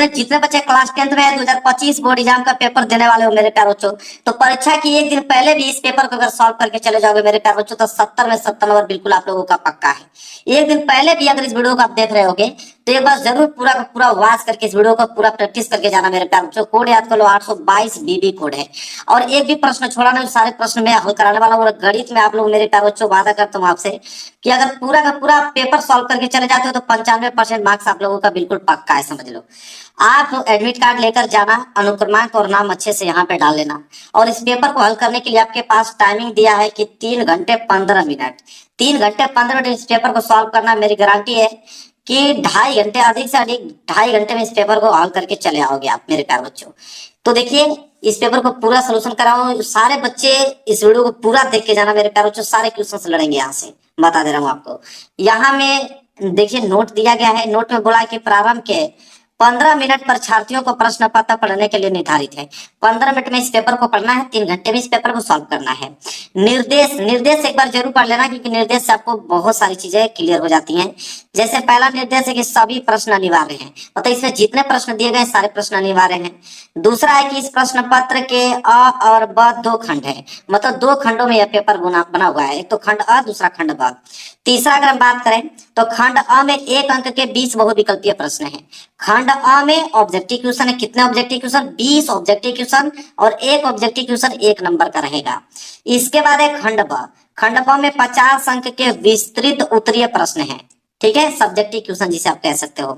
अपने जितने बच्चे क्लास 10th में 2025 बोर्ड एग्जाम का पेपर देने वाले हो मेरे प्यारे बच्चों, तो परीक्षा की एक दिन पहले भी इस पेपर को अगर सॉल्व करके चले जाओगे मेरे प्यारे बच्चों, तो 70 में 70 नंबर बिल्कुल आप लोगों का पक्का है। एक दिन पहले भी अगर इस वीडियो को आप देख रहे होगे तो एक बार जरूर पूरा का पूरा वाच करके इस वीडियो को पूरा प्रैक्टिस करके जाना मेरे प्यारे बच्चों। कोड याद कर लो, 822 बीबी कोड है, और एक भी प्रश्न छोड़ा नहीं, सारे प्रश्न मैं हल कराने वाला हूँ। और गणित में आप लोग मेरे प्यारे बच्चों वादा करता हूँ आपसे कि अगर पूरा का पूरा पेपर सॉल्व करके चले जाते हो तो 95% मार्क्स आप लोगों का बिल्कुल पक्का है, समझ लो। आप एडमिट कार्ड लेकर जाना, अनुक्रमांक और नाम अच्छे से यहाँ पे डाल लेना, और इस पेपर को हल करने के लिए आपके पास टाइमिंग दिया है कि 3 घंटे 15 मिनट। 3 घंटे 15 मिनट इस पेपर को सॉल्व करना, मेरी गारंटी है कि 2.5 घंटे, अधिक से अधिक 2.5 घंटे में इस पेपर को हल करके चले आओगे आप मेरे प्यारे बच्चों। तो देखिए, इस पेपर को पूरा सोल्यूशन कराओ, सारे बच्चे इस वीडियो को पूरा देख के जाना मेरे प्यारे बच्चों। सारे क्वेश्चन लड़ेंगे यहाँ से, बता दे रहा हूँ आपको। यहाँ में देखिए नोट दिया गया है, नोट में बोला है कि प्रारंभ के 15 मिनट परीक्षार्थियों को प्रश्न पत्र पढ़ने के लिए निर्धारित है। 15 मिनट में इस पेपर को पढ़ना है, 3 घंटे में इस पेपर को सॉल्व करना है। निर्देश, निर्देश एक बार जरूर पढ़ लेना, क्योंकि निर्देश से आपको बहुत सारी चीजें क्लियर हो जाती हैं। जैसे पहला निर्देश है कि सभी प्रश्न अनिवार्य हैं, मतलब इसमें जितने प्रश्न दिए गए सारे प्रश्न अनिवार्य हैं। दूसरा है कि इस प्रश्न पत्र के अ और ब 2 खंड है, मतलब 2 खंडों में यह पेपर बना हुआ है, एक तो खंड अ, दूसरा खंड ब। तीसरा अगर हम बात करें तो खंड अ में 1 अंक के 20 बहुविकल्पीय प्रश्न है। खंड अ में ऑब्जेक्टिव क्वेश्चन है, कितने ऑब्जेक्टिव क्वेश्चन? 20 ऑब्जेक्टिव क्वेश्चन, और एक ऑब्जेक्टिव क्वेश्चन 1 नंबर का रहेगा। इसके बाद है खंड ब। खंड ब में 50 अंक के विस्तृत उत्तरीय प्रश्न है, ठीक है, सब्जेक्टिव क्वेश्चन जिसे आप कह सकते हो।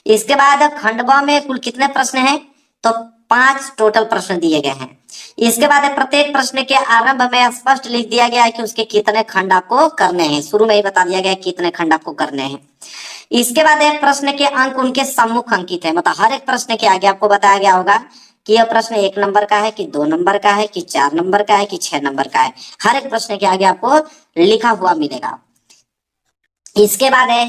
इसके बाद खंड ब में कुल कितने प्रश्न हैं? तो 5 टोटल प्रश्न दिए गए हैं। इसके बाद प्रत्येक प्रश्न के आरंभ में स्पष्ट लिख दिया गया है कि उसके कितने खंड आपको करने हैं, शुरू में ही बता दिया गया है कितने खंड आपको करने हैं। इसके बाद एक प्रश्न के अंक उनके सम्मुख अंकित है, मतलब हर एक प्रश्न के आगे आपको बताया गया होगा कि यह प्रश्न 1 नंबर का है, कि 2 नंबर का है, कि 4 नंबर का है, कि 6 नंबर का है। हर एक प्रश्न के आगे आपको लिखा हुआ मिलेगा। इसके बाद है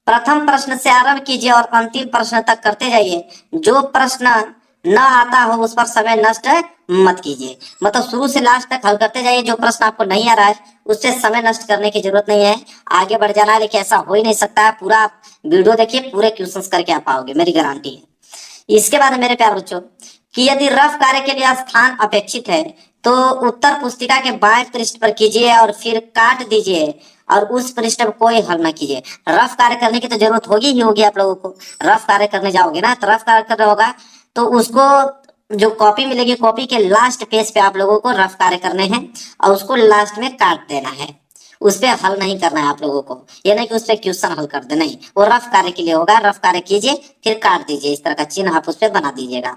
प्रथम प्रश्न से आरंभ कीजिए और अंतिम प्रश्न तक करते जाइए। जो प्रश्न न आता हो उस पर समय नष्ट मत कीजिए, मतलब शुरू से लास्ट तक हल करते जाइए। जो प्रश्न आपको नहीं आ रहा है उससे समय नष्ट करने की जरूरत नहीं है, आगे बढ़ जाना है। लेकिन ऐसा हो ही नहीं सकता है, पूरा वीडियो देखिए, पूरे क्वेश्चंस करके आप पाओगे, मेरी गारंटी है। इसके बाद मेरे प्यारे बच्चों कि यदि रफ कार्य के लिए स्थान अपेक्षित है तो उत्तर पुस्तिका के बाएं पृष्ठ पर कीजिए और फिर काट दीजिए, और उस पृष्ठ पर कोई हल ना कीजिए। रफ कार्य करने की तो जरूरत होगी ही होगी आप लोगों को। रफ कार्य करने जाओगे ना, तो रफ कार्य करना होगा तो उसको जो कॉपी मिलेगी, कॉपी के लास्ट पेज पे आप लोगों को रफ कार्य करने हैं, और उसको लास्ट में काट देना है। उस पर हल नहीं करना है आप लोगों को, ये नहीं कि उस पर क्वेश्चन हल कर दे, नहीं, वो रफ कार्य के लिए होगा। रफ कार्य कीजिए फिर काट दीजिए, इस तरह का चिन्ह आप उस पर बना दीजिएगा।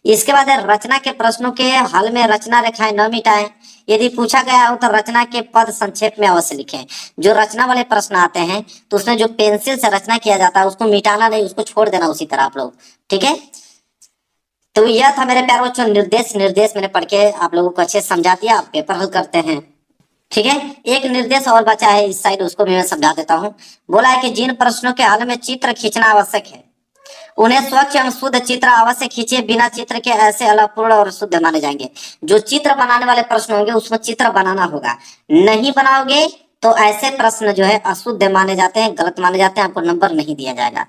इसके बाद रचना के प्रश्नों के हल में रचना रेखाएं न मिटाएं। यदि पूछा गया हो तो रचना के पद संक्षेप में अवश्य लिखें। जो रचना वाले प्रश्न आते हैं तो उसमें जो पेंसिल से रचना किया जाता है उसको मिटाना नहीं, उसको छोड़ देना उसी तरह आप लोग, ठीक है। तो यह था मेरे प्यारे बच्चों निर्देश। निर्देश मैंने पढ़ के आप लोगों को अच्छे से समझा दिया, आप पेपर हल करते हैं, ठीक है। एक निर्देश और बचा है इस साइड, उसको भी मैं समझा देता हूँ। बोला है कि जिन प्रश्नों के हल में चित्र खींचना आवश्यक है उन्हें स्वच्छ एवं शुद्ध चित्र अवश्य खींचिए, बिना चित्र के ऐसे अपूर्ण और शुद्ध माने जाएंगे। जो चित्र बनाने वाले प्रश्न होंगे उसमें चित्र बनाना होगा, नहीं बनाओगे तो ऐसे प्रश्न जो है अशुद्ध माने जाते हैं, गलत माने जाते हैं, आपको नंबर नहीं दिया जाएगा।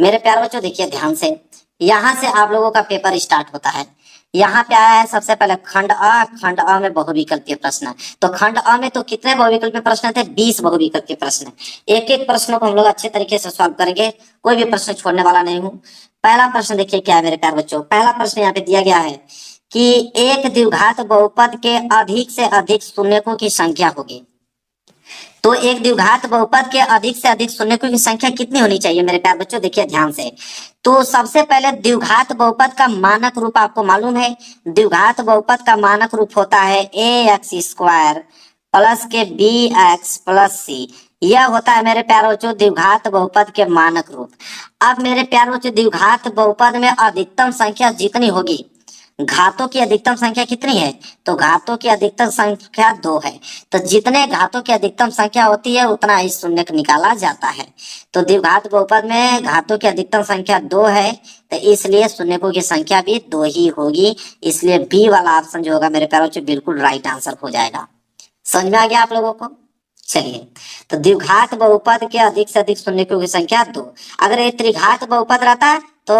मेरे प्यारे बच्चों देखिए ध्यान से, यहाँ से आप लोगों का पेपर स्टार्ट होता है। यहाँ पे आया है सबसे पहले खंड अ। खंड अ में बहुविकल्पीय प्रश्न है, तो खंड अ में तो कितने बहुविकल्पीय प्रश्न थे? 20 बहुविकल्पीय प्रश्न। एक एक प्रश्नों को हम लोग अच्छे तरीके से सॉल्व करेंगे, कोई भी प्रश्न छोड़ने वाला नहीं हूँ। पहला प्रश्न देखिए क्या है मेरे प्यारे बच्चों। पहला प्रश्न यहाँ पे दिया गया है कि एक द्विघात बहुपद के अधिक से अधिक शून्यकों की संख्या होगी। तो एक द्विघात बहुपद के अधिक से अधिक शून्यकों की संख्या कितनी होनी चाहिए मेरे प्यारे बच्चों? देखिए ध्यान से। तो सबसे पहले द्विघात बहुपद का मानक रूप आपको मालूम है। द्विघात बहुपद का मानक रूप होता है ax² प्लस के bx प्लस c। यह होता है मेरे प्यारे बच्चों द्विघात बहुपद के मानक रूप। अब मेरे प्यारे बच्चों द्विघात बहुपद में अधिकतम संख्या जितनी होगी, घातों की अधिकतम संख्या कितनी है? तो घातों की अधिकतम संख्या 2 है। तो जितने घातों की अधिकतम संख्या होती है उतना ही शून्य निकाला जाता है। तो द्विघात बहुपद में घातों की अधिकतम संख्या 2 है, तो इसलिए शून्यकों की संख्या भी 2 ही होगी। इसलिए बी वाला ऑप्शन जो होगा मेरे प्यारे बच्चों बिल्कुल राइट आंसर हो जाएगा। समझ में आ गया आप लोगों को? चलिए, तो द्विघात बहुपद के अधिक से अधिक शून्यकों की संख्या 2। अगर ये त्रिघात बहुपद रहता तो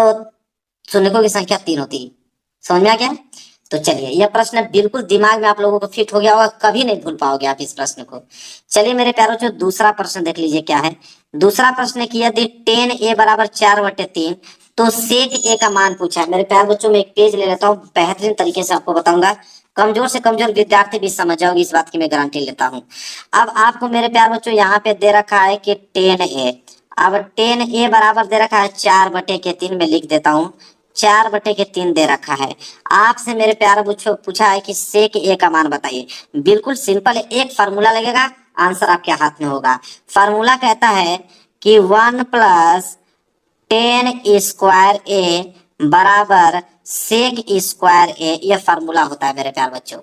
शून्यकों की संख्या 3 होती है। समझ में आ गया? तो चलिए, यह प्रश्न बिल्कुल दिमाग में आप लोगों को फिट हो गया होगा, कभी नहीं भूल पाओगे आप इस प्रश्न को। चलिए मेरे प्यारों, जो दूसरा प्रश्न देख लीजिए क्या है। दूसरा प्रश्न कि यदि 10a बराबर 4/3, तो सेक ए का मान पूछा है। मेरे प्यार बच्चों में एक पेज ले लेता हूँ, बेहतरीन तरीके से आपको बताऊंगा, कमजोर से कमजोर विद्यार्थी भी समझ जाओगे, इस बात की मैं गारंटी लेता हूँ। अब आपको मेरे प्यार बच्चों यहाँ पे दे रखा है कि 10a, अब 10a बराबर दे रखा है 4/3 में लिख देता हूँ, 4/3 दे रखा है। आपसे मेरे प्यारे बच्चों पूछा है कि सेक ए का मान बताइए। बिल्कुल सिंपल है, एक फार्मूला लगेगा, आंसर आपके हाथ में होगा। फार्मूला कहता है कि 1+10² बराबर सेक स्क्वायर ए, यह फार्मूला होता है मेरे प्यारे बच्चों।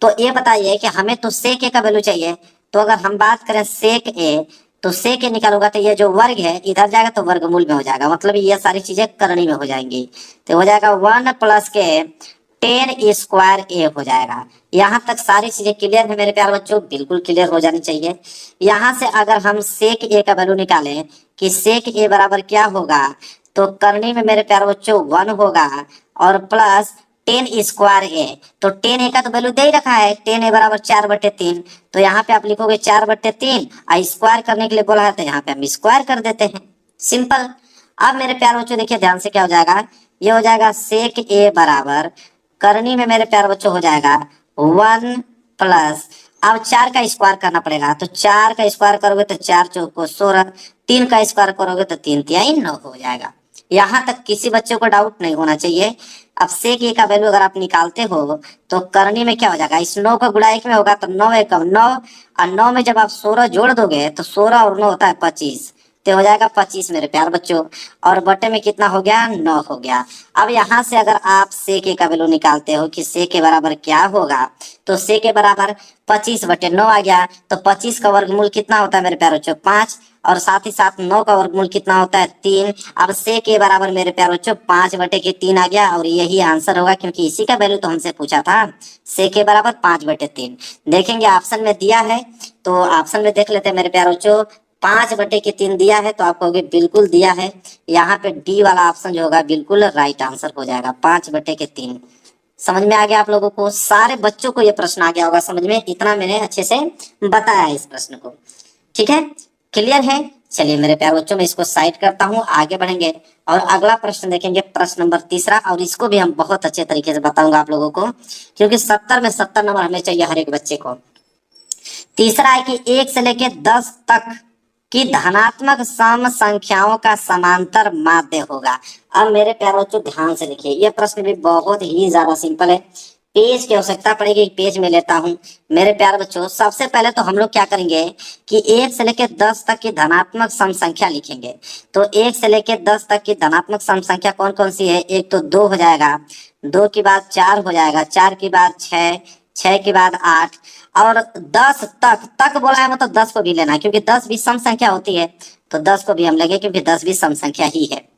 तो ये बताइए कि हमें तो सेक ए का वैल्यू चाहिए, तो अगर हम बात करें सेक ए, तो सेक ए निकालूंगा तो ये जो वर्ग है इधर जाएगा तो वर्गमूल में हो जाएगा, मतलब ये सारी चीजें करनी में हो जाएंगी। तो हो जाएगा 1+10² ए हो जाएगा। यहाँ तक सारी चीजें क्लियर है मेरे प्यारे बच्चों, बिल्कुल क्लियर हो जानी चाहिए। यहाँ से अगर हम सेक ए का वैल्यू निकालें कि सेक ए बराबर क्या होगा, तो करनी में मेरे प्यारे बच्चों 1 होगा और प्लस 10² ए, तो 10 ए का तो वैल्यू दे ही रखा है, 10 ए बराबर 4/3, तो यहाँ पे आप लिखोगे 4/3 और स्क्वायर करने के लिए बोला है तो यहाँ पे हम स्क्वायर कर देते हैं, सिंपल। अब मेरे प्यारे बच्चों देखिए ध्यान से क्या हो जाएगा, ये हो जाएगा सेक ए बराबर, करनी में मेरे प्यारे बच्चों हो जाएगा 1 प्लस, अब 4 का स्क्वायर करना पड़ेगा, तो 4 का स्क्वायर करोगे तो 4×4 16, 3 का स्क्वायर करोगे तो 3×3 9 हो जाएगा। यहाँ तक किसी बच्चे को डाउट नहीं होना चाहिए। अब सेक ए का वैल्यू अगर आप निकालते हो तो करनी में क्या हो जाएगा, इस 9 का गुणा 1 में होगा तो 9 1 9, और 9 में जब आप 16 जोड़ दोगे तो 16 और 9 होता है 25, तो हो जाएगा 25 मेरे प्यार बच्चों, और बटे में कितना हो गया, 9 हो गया। अब यहाँ से अगर आप सेक ए का वैल्यू निकालते हो कि सेक ए बराबर क्या होगा, तो सेक ए बराबर 25/9 आ गया, तो 25 का वर्गमूल कितना होता है मेरे प्यारे बच्चों, 5, और साथ ही साथ 9 का वर्गमूल कितना होता है, 3। अब सेक ए बराबर मेरे प्यारे बच्चों 5/3 आ गया, और यही आंसर होगा क्योंकि इसी का वैल्यू तो हमसे पूछा था। सेक ए बराबर 5/3 देखेंगे ऑप्शन में दिया है, तो ऑप्शन में देख लेते हैं मेरे प्यारे बच्चों। 5/3 दिया है तो आप कहोगे बिल्कुल दिया है, यहाँ पे डी वाला ऑप्शन जो होगा बिल्कुल राइट आंसर हो जाएगा, 5/3। समझ में आ गया आप लोगों को, सारे बच्चों को ये प्रश्न आ गया होगा समझ में, इतना मैंने अच्छे से बताया है इस प्रश्न को, ठीक है, क्लियर है। चलिए मेरे प्यारे बच्चों, मैं इसको साइड करता हूँ, आगे बढ़ेंगे और अगला प्रश्न देखेंगे, प्रश्न नंबर 3, और इसको भी हम बहुत अच्छे तरीके से बताऊंगा आप लोगों को, क्योंकि 70 में 70 नंबर हमें चाहिए हर एक बच्चे को। तीसरा है कि 1 से लेके 10 तक कि धनात्मक सम संख्याओं का समांतर माध्य होगा। अब मेरे प्यारे बच्चों ध्यान से देखिए, यह प्रश्न भी बहुत ही ज्यादा सिंपल है, पेज की आवश्यकता पड़ेगी, पेज में लेता हूं मेरे प्यारे बच्चों। सबसे पहले तो हम लोग क्या करेंगे कि 1 से लेकर 10 तक की धनात्मक सम संख्या लिखेंगे। तो 1 से लेकर 10 तक की धनात्मक सम संख्या कौन कौन सी है, एक तो 2 हो जाएगा, 2 के बाद 4 हो जाएगा, 4 के बाद 6, 6 के बाद 8, और 10 तक बोला है, मतलब 10 को भी लेना है क्योंकि 10 भी सम संख्या होती है, तो 10 को भी हम लेंगे क्योंकि 10 भी सम संख्या ही है।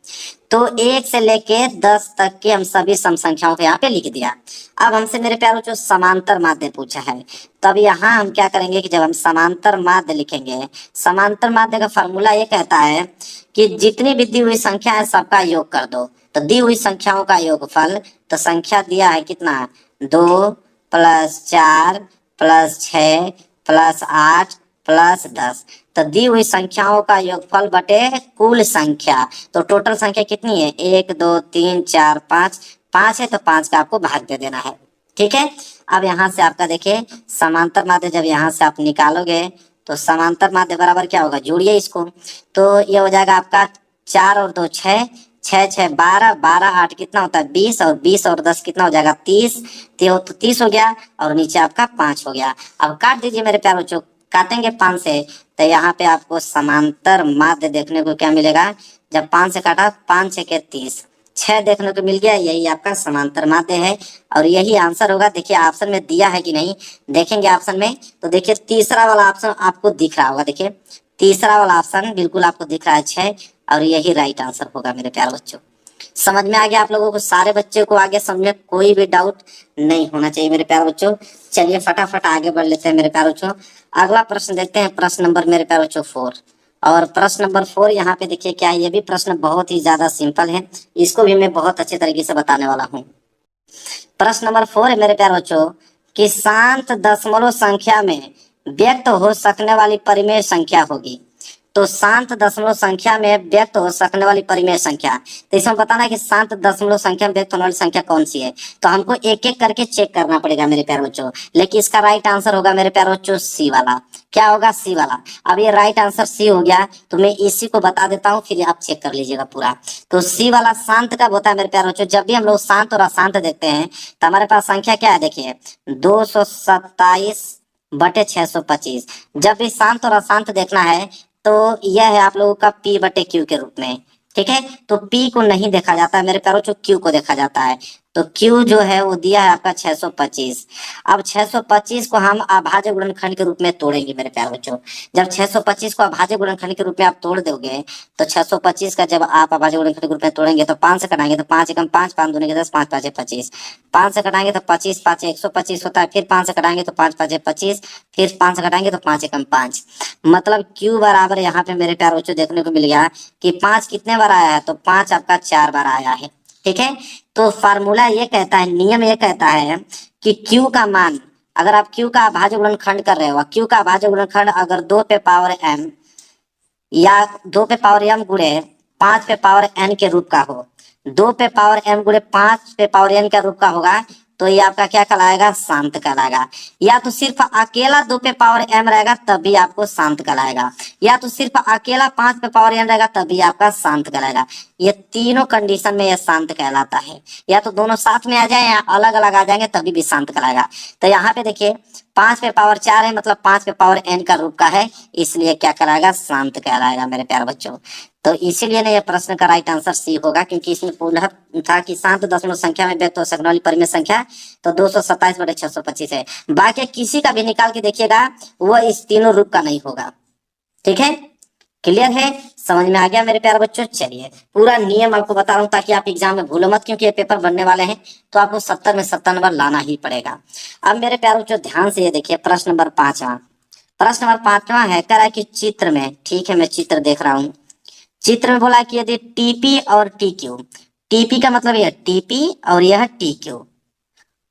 तो 1 से लेके 10 तक के हम सभी सम संख्याओं को यहाँ पे लिख दिया। अब हमसे मेरे प्यारों जो समांतर माध्य पूछा है, तब यहाँ हम क्या करेंगे कि जब हम समांतर माध्य लिखेंगे, समांतर माध्य का फॉर्मूला ये कहता है कि जितनी भी दी हुई संख्या है सबका योग कर दो, तो दी हुई संख्याओं का योगफल, तो संख्या दिया है कितना, 2 + 4 + 6 + 8 + 10, तो दी हुई संख्याओं का योगफल बटे कुल संख्या, तो टोटल संख्या कितनी है, 1 2 3 4 5, 5 है तो 5 का आपको भाग दे देना है, ठीक है। अब यहाँ से आपका देखिए समांतर माध्य जब यहाँ से आप निकालोगे तो समांतर माध्य बराबर क्या होगा, जोड़िए इसको, तो ये हो जाएगा आपका 4 और 2 6, 6 6 12, 12 8 कितना होता है 20, और 20 और 10 कितना हो जाएगा 30, तो 30 हो गया, और नीचे आपका 5 हो गया। अब काट दीजिए मेरे प्यारे बच्चों, काटेंगे 5 से, तो यहाँ पे आपको समांतर माध्य देखने को क्या मिलेगा, जब 5 से काटा, 5 6 के 30, 6 देखने को मिल गया, यही आपका समांतर माध्य है, और यही आंसर होगा। देखिए ऑप्शन में दिया है कि नहीं, देखेंगे ऑप्शन में, तो देखिए तीसरा वाला ऑप्शन आपको दिख रहा होगा, देखिए तीसरा वाला ऑप्शन बिल्कुल आपको दिख रहा है 6, और यही राइट आंसर होगा मेरे प्यारे बच्चों। समझ में आ गया आप लोगों को, सारे बच्चे को आगे समझ में कोई भी डाउट नहीं होना चाहिए मेरे प्यारे बच्चों। चलिए फटाफट आगे बढ़ लेते हैं मेरे प्यारे बच्चों, अगला प्रश्न देखते हैं, प्रश्न नंबर मेरे प्यारे बच्चों 4, और प्रश्न नंबर 4 यहाँ पे देखिए क्या है, ये भी प्रश्न बहुत ही ज्यादा सिंपल है, इसको भी मैं बहुत अच्छे तरीके से बताने वाला हूँ। प्रश्न नंबर 4 है मेरे प्यारे बच्चों कि शांत दशमलव संख्या में व्यक्त हो सकने वाली परिमेय संख्या होगी। तो शांत दशमलव संख्या में व्यक्त हो सकने वाली परिमेय संख्या, तो इसमें बताना है कि शांत दशमलव संख्या में व्यक्त होने वाली संख्या कौन सी है। तो हमको एक एक करके चेक करना पड़ेगा मेरे प्यारे बच्चों, लेकिन इसका राइट आंसर होगा मेरे प्यारे बच्चों सी वाला। क्या होगा? सी वाला। अब ये राइट आंसर सी हो गया, तो मैं इसी को बता देता हूँ, फिर आप चेक कर लीजिएगा पूरा। तो सी वाला शांत कब होता है मेरे प्यारे बच्चों? जब भी हम लोग शांत और अशांत देखते हैं तो हमारे पास संख्या क्या है, देखिए 227/625। जब भी शांत और अशांत देखना है तो यह है आप लोगों का P/Q के रूप में। ठीक है, तो P को नहीं देखा जाता है मेरे प्यारों, जो Q को देखा जाता है। तो Q जो है वो दिया है आपका 625। अब 625 को हम अभाज्य गुणनखंड के रूप में तोड़ेंगे मेरे प्यारे बच्चों। जब 625 को अभाज्य गुणनखंड के रूप में आप तोड़ दोगे तो 625 का जब आप अभाज्य गुणनखंड के रूप में तोड़ेंगे तो 5 से कटाएंगे तो 5 एकम 5, 5 दूनी के 10, 5 5 25। 5 से कटाएंगे तो 25, 5 125 होता है। फिर 5 से कटाएंगे तो 5 5 25, फिर 5 से कटाएंगे तो 5 एकम 5। मतलब Q बराबर यहाँ पे मेरे प्यारे बच्चों देखने को मिल गया कि 5 कितने बार आया है, तो 5 आपका 4 बार आया है। ठीक है, तो फार्मूला ये कहता है, नियम ये कहता है कि Q का मान, अगर आप Q का अभाज्य गुणनखंड कर रहे हो, Q का अभाज्य गुणनखंड अगर 2 पे पावर m या 2 पे पावर m गुणे 5 पे पावर n के रूप का हो, 2 पे पावर m गुणे 5 पे पावर n का रूप का होगा, तो ये आपका क्या कहलाएगा? शांत कहलाएगा। या तो सिर्फ अकेला 2 पे पावर m रहेगा तब भी आपको शांत कहलाएगा, या तो सिर्फ अकेला 5 पे पावर n रहेगा तब भी आपका शांत कहलाएगा। ये तीनों कंडीशन में ये शांत कहलाता है। या तो दोनों साथ में आ जाए या अलग अलग आ जाएंगे तभी भी शांत कहलाएगा। तो यहाँ पे देखिए 5 पे पावर 4 है, मतलब 5 पे पावर n का रूप का है, इसलिए क्या कहलाएगा? शांत कहलाएगा मेरे प्यारे बच्चों। तो इसीलिए ना ये प्रश्न का राइट आंसर सी होगा, क्योंकि इसमें पूरा था कि शांत दशमलव संख्या में व्यक्त हो सकने वाली परिमेय संख्या, तो 227/625 है। बाकी किसी का भी निकाल के देखिएगा वह इस तीनों रूप का नहीं होगा। ठीक है, क्लियर है? समझ में आ गया मेरे प्यारे बच्चों? चलिए पूरा नियम आपको बता रहा हूँ ताकि आप एग्जाम में भूलो मत, क्योंकि ये पेपर बनने वाले हैं तो आपको 70 में 70 नंबर लाना ही पड़ेगा। अब मेरे प्यारे बच्चों ध्यान से ये देखिए प्रश्न नंबर 5वां। प्रश्न नंबर 5वां है, कह रहा है कि चित्र में, ठीक है मैं चित्र देख रहा हूँ, चित्र में बोला कि यदि टीपी और टीक्यू, टीपी का मतलब यह टीपी और यह टीक्यू,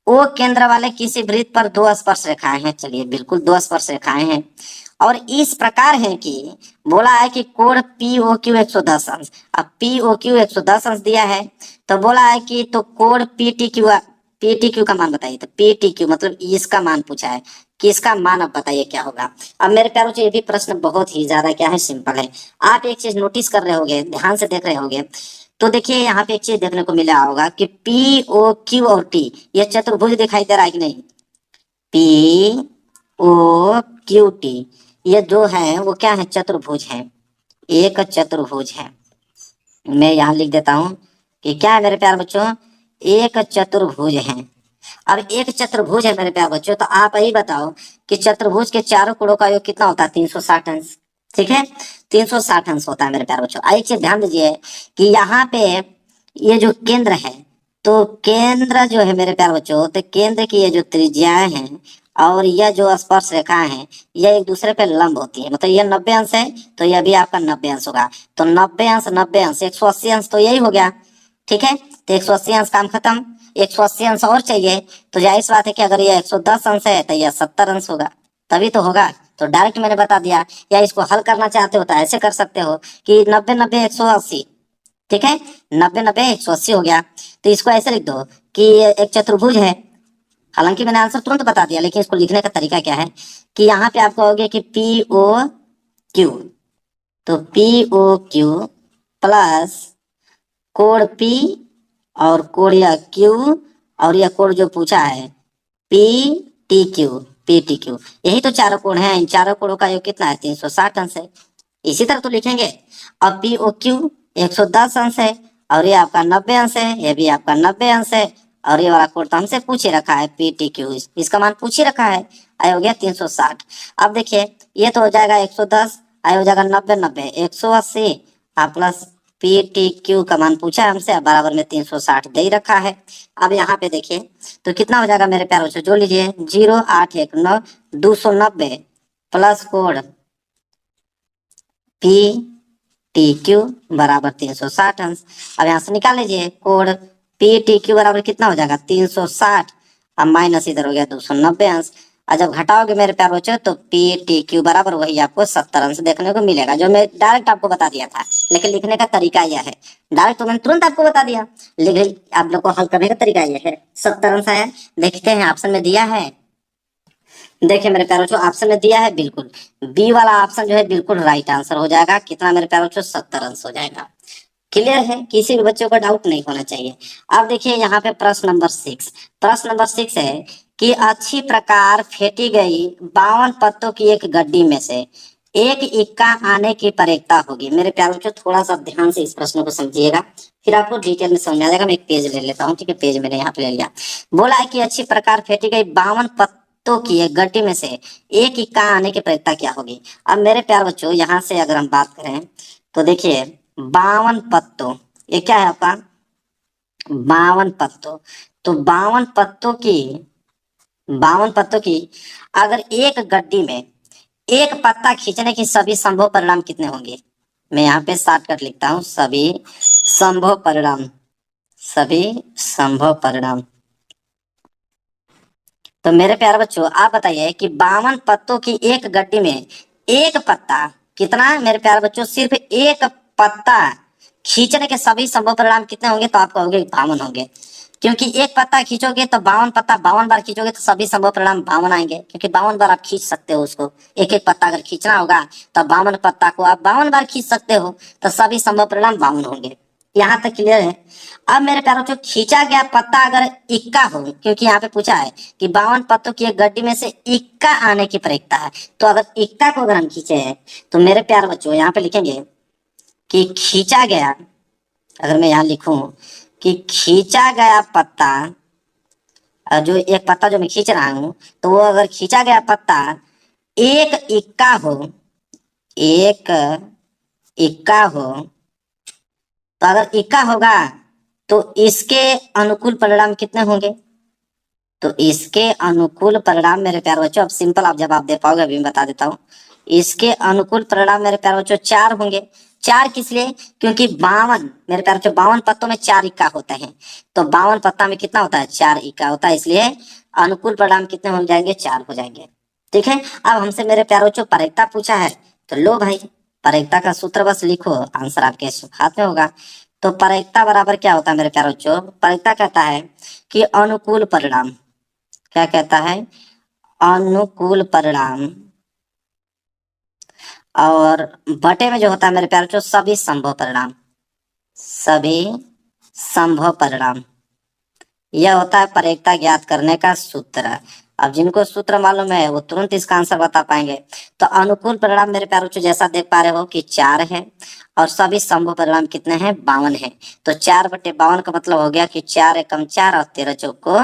ओ केंद्र वाले किसी वृत्त पर 2 स्पर्श रेखाएं हैं। चलिए बिल्कुल 2 स्पर्श रेखाएं हैं और इस प्रकार है कि बोला है कि कोण POQ 110 अंश। अब POQ 110 अंश दिया है तो बोला है कि तो कोण PTQ का मान बताइए। तो PTQ मतलब इसका मान पूछा है कि इसका मान अब बताइए क्या होगा। अब मेरे प्यारों से ये भी प्रश्न बहुत ही ज्यादा क्या है, सिंपल है। आप एक चीज नोटिस कर रहे होगे, ध्यान से देख रहे होगे, तो देखिए यहाँ पे एक चीज देखने को मिला होगा कि POQ और T ये चतुर्भुज दिखाई दे रहा है कि नहीं? POQT ये जो है वो क्या है? चतुर्भुज है, एक चतुर्भुज है। मैं यहाँ लिख देता हूँ कि क्या है मेरे प्यारे बच्चों? एक चतुर्भुज है। अब एक चतुर्भुज है मेरे प्यारे बच्चों, तो आप यही बताओ कि चतुर्भुज के चारों कोणों का योग कितना होता है? 360 अंश। ठीक है, 360 अंश होता है मेरे प्यारे बच्चों। एक चीज ध्यान दीजिए कि यहाँ पे ये जो केंद्र है, तो केंद्र जो है मेरे प्यारे बच्चों, तो केंद्र की ये जो त्रिज्याएं हैं और यह जो स्पर्श रेखाएं हैं यह एक दूसरे पे लंब होती है। मतलब यह 90 अंश है तो यह भी आपका 90 अंश होगा। तो 90 अंश 90 अंश 180 अंश तो यही हो गया। ठीक है, तो 180 अंश काम खत्म। 180 अंश और चाहिए तो जाहिर सी बात है कि अगर यह 110 अंश है तो यह 70 अंश होगा, तभी तो होगा। तो डायरेक्ट मैंने बता दिया। या इसको हल करना चाहते हो तो ऐसे कर सकते हो कि 90 90 180। ठीक है, 90 90 180 हो गया। तो इसको ऐसे लिख दो कि एक चतुर्भुज है। हालांकि मैंने आंसर तुरंत बता दिया, लेकिन इसको लिखने का तरीका क्या है कि यहाँ पे आपको होगा कि POQ, तो POQ प्लस कोण P और कोण या Q और यह कोण जो पूछा है PTQ, यही तो चारों कोण हैं। इन चारों कोणों का योग कितना है? 360 अंश है। इसी तरह तो लिखेंगे। अब POQ 110 अंश है और ये आपका 90 अंश है, ये भी आपका 90 अंश है और ये वाला कोण तो हमसे पूछ ही रखा है PTQ, इसका मान पूछ ही रखा है, आया हो गया 360। अब देखिए ये तो हो जाएगा 110, आया हो जाएगा 90 90 180 प्लस PTQ का मान पूछा है हमसे, बराबर में 360 दे ही रखा है। अब यहाँ पे देखिए तो कितना हो जाएगा मेरे प्यारों से, जोड़ लीजिए 0819 290 प्लस कोण पी टी क्यू बराबर 360 अंश। अब यहाँ से निकाल लीजिए कोड, पी टी क्यू बराबर कितना हो जाएगा 360, अब माइनस इधर हो गया 290 अंश। और जब घटाओगे मेरे प्यारे बच्चों तो पी टी क्यू बराबर वही आपको 70 अंश देखने को मिलेगा, जो मैं डायरेक्ट आपको बता दिया था, लेकिन लिखने का तरीका यह है। डायरेक्ट तो मैंने तुरंत आपको बता दिया, लेकिन आप लोग को हल करने का तरीका यह है। 70 अंश आया, देखते हैं ऑप्शन में दिया है। देखिए मेरे प्यारे बच्चों ऑप्शन में दिया है, बिल्कुल बी वाला ऑप्शन जो है बिल्कुल राइट आंसर हो जाएगा। कितना मेरे प्यारे बच्चों 70 अंश हो जाएगा। क्लियर है, किसी भी बच्चों को डाउट नहीं होना चाहिए। अब देखिए यहाँ पे प्रश्न नंबर 6, प्रश्न नंबर 6 है कि अच्छी प्रकार फेंटी गई 52 पत्तों की एक गड्डी में से एक इक्का आने की प्रयत्ता होगी। मेरे प्यारे बच्चों थोड़ा सा ध्यान से इस प्रश्न को समझिएगा, फिर आपको डिटेल में समझ आ जाएगा। मैं एक पेज ले लेता हूँ, ठीक है, पेज मैंने यहाँ पे ले लिया। बोला है कि अच्छी प्रकार फेंटी गई 52 पत्तों की एक गड्डी में से एक इक्का आने की प्रयत्ता क्या होगी। अब मेरे प्यारे बच्चों यहाँ से अगर हम बात करें तो देखिए 52 पत्तों, ये क्या है आपका 52 पत्तों, तो 52 पत्तों की 52 पत्तों की अगर एक गड्डी में एक पत्ता खींचने की सभी संभव परिणाम कितने होंगे। मैं यहाँ पे शॉर्टकट लिखता हूँ, सभी संभव परिणाम, सभी संभव परिणाम। तो मेरे प्यारे बच्चों आप बताइए कि 52 पत्तों की एक गड्डी में एक पत्ता कितना है मेरे प्यारे बच्चों, सिर्फ एक पत्ता खींचने के सभी संभव परिणाम कितने होंगे, तो आप कहोगे 52 होंगे। क्योंकि एक पत्ता खींचोगे तो 52 पत्ता 52 बार खींचोगे तो सभी संभव परिणाम 52 आएंगे, क्योंकि 52 बार आप खींच सकते हो उसको। एक एक पत्ता अगर खींचना होगा तो 52 पत्ता को आप 52 बार खींच सकते हो, तो सभी संभव परिणाम 52 होंगे। यहाँ तक क्लियर है। अब मेरे प्यारों जो खींचा गया पत्ता अगर इक्का हो, क्योंकि यहाँ पे पूछा है कि 52 पत्तों की एक गड्डी में से इक्का आने की प्रयत्ता है, तो अगर इक्का को अगर हम खींचे हैं तो मेरे प्यारे बच्चों यहाँ पे लिखेंगे कि खींचा गया, अगर मैं यहाँ लिखूं कि खींचा गया पत्ता, जो एक पत्ता जो मैं खींच रहा हूं तो वो अगर खींचा गया पत्ता एक इक्का हो, एक इक्का हो, तो अगर इक्का होगा तो इसके अनुकूल परिणाम कितने होंगे, तो इसके अनुकूल परिणाम मेरे प्यारे बच्चों, अब सिंपल आप जवाब दे पाओगे, अभी मैं बता देता हूँ। इसके अनुकूल परिणाम मेरे प्यारे बच्चों 4 होंगे। 4 किस लिए, क्योंकि 52 मेरे प्यारे बच्चों 52 पत्तों में 4 इक्का होता है, तो 52 पत्ता में कितना होता है 4 इक्का होता है, इसलिए अनुकूल परिणाम कितने हो जाएंगे 4 हो जाएंगे। ठीक है, अब हमसे मेरे प्यारे बच्चों प्रायिकता पूछा है, तो लो भाई प्रायिकता का सूत्र बस लिखो, आंसर आपके हाथ में होगा। तो प्रायिकता बराबर क्या होता है मेरे प्यारे बच्चों, प्रायिकता कहता है कि अनुकूल परिणाम, क्या कहता है अनुकूल परिणाम, और बटे में जो होता है मेरे प्यारे बच्चों सभी संभव परिणाम, सभी संभव परिणाम। यह होता है प्रायिकता ज्ञात करने का सूत्र। अब जिनको सूत्र मालूम है वो तुरंत इसका आंसर बता पाएंगे। तो अनुकूल परिणाम मेरे प्यारे बच्चों जैसा देख पा रहे हो कि 4 है, और सभी संभव परिणाम कितने हैं 52 है। तो 4/52 का मतलब हो गया कि 4 एकम 4 और 13 चौको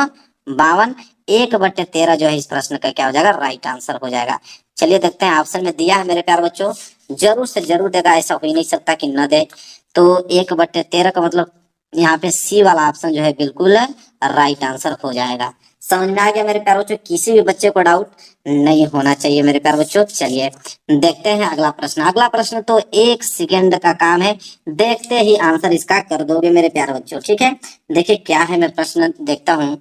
52, 1/13 जो है इस प्रश्न का क्या हो जाएगा राइट आंसर हो जाएगा। चलिए देखते हैं, ऑप्शन में दिया है मेरे प्यारे बच्चों, जरूर से जरूर देगा, ऐसा हो ही नहीं सकता कि न दे। तो 1/13 का मतलब यहाँ पे सी वाला ऑप्शन जो है बिल्कुल राइट आंसर हो जाएगा। समझ में आ गया मेरे प्यारे बच्चों, किसी भी बच्चे को डाउट नहीं होना चाहिए मेरे प्यारे बच्चों। चलिए देखते हैं अगला प्रश्न। अगला प्रश्न तो 1 सेकेंड का काम है, देखते ही आंसर इसका कर दोगे मेरे प्यारे बच्चों। ठीक है, देखिए क्या है, मैं प्रश्न देखता हूँ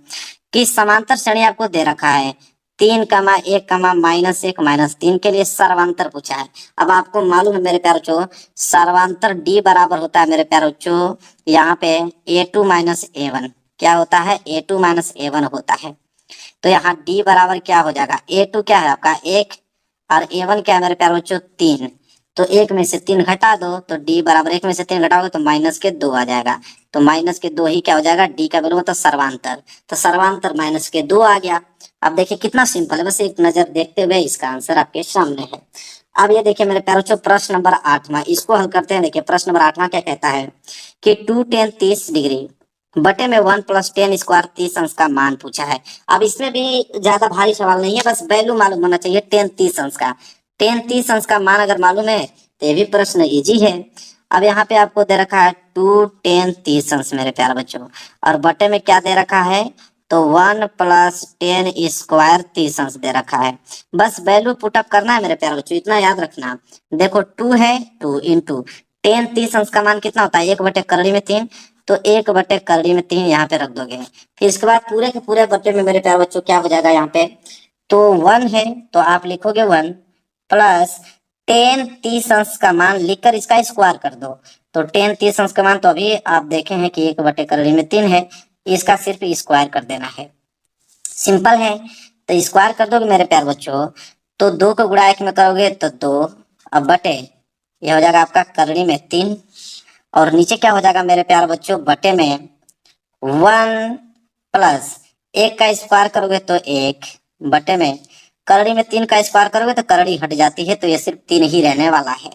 कि समांतर श्रेणी आपको दे रखा है 3,1,-1 -3 के लिए सर्वांतर पूछा है। अब आपको मालूम है मेरे प्यारे बच्चों सर्वांतर डी बराबर होता है मेरे प्यारे बच्चों, यहाँ पे A2 - A1 क्या होता है A2 - A1 होता है। तो यहाँ डी बराबर क्या हो जाएगा, A2 क्या है आपका 1 और A1 क्या है मेरे प्यारे बच्चों 3। तो 1 में से 3 घटा दो तो डी बराबर 1 में से 3 घटाओगे तो -2 आ जाएगा। तो -2 ही क्या हो जाएगा डी का वैल्यू मतलब सर्वांतर। तो सर्वांतर -2 आ गया। अब देखिए कितना सिंपल है, बस एक नजर देखते हुए इसका आंसर आपके सामने है। अब ये देखिए मेरे प्यारे बच्चों प्रश्न नंबर 8वां, इसको हल करते हैं। देखिए प्रश्न नंबर 8वां क्या कहता है कि 2 tan 30 डिग्री बटे में 1 + tan स्क्वायर 30 अंश का मान पूछा है। अब इसमें भी ज्यादा भारी सवाल नहीं है, बस वैल्यू मालूम होना चाहिए tan 30 अंश का। tan 30 अंश का मान अगर मालूम है तो ये भी प्रश्न इजी है। अब यहाँ पे आपको दे रखा है 2 tan 30 अंश मेरे प्यारे बच्चों, और बटे में क्या दे रखा है तो 1+10² 30 अंश दे रखा है। बस वैल्यू पुटअप करना है मेरे प्यारे बच्चों, इतना याद रखना। देखो 2 है, 2 इंटू 10, 30 अंश का मान कितना होता है, 1/3 तो 1/3 यहाँ पे रख दोगे। फिर इसके बाद पूरे के पूरे बट्टे में मेरे प्यारे बच्चों क्या हो जाएगा यहाँ पे, तो 1 है तो आप लिखोगे 1 प्लस 10 30 अंश का मान लिखकर इसका स्क्वायर कर दो। तो 10 30 अंश का मान तो अभी आप देखे हैं कि 1/3 है, इसका सिर्फ स्क्वायर कर देना है, सिंपल है। तो स्क्वायर कर दोगे मेरे प्यारे बच्चों, तो 2 को गुणा 1 में करोगे तो 2, अब बटे यह हो जाएगा आपका करड़ी में 3, और नीचे क्या हो जाएगा मेरे प्यारे बच्चों, बटे में 1 प्लस 1 का स्क्वायर करोगे तो 1 बटे में करड़ी में 3 का स्क्वायर करोगे तो करड़ी हट जाती है, तो ये सिर्फ 3 ही रहने वाला है।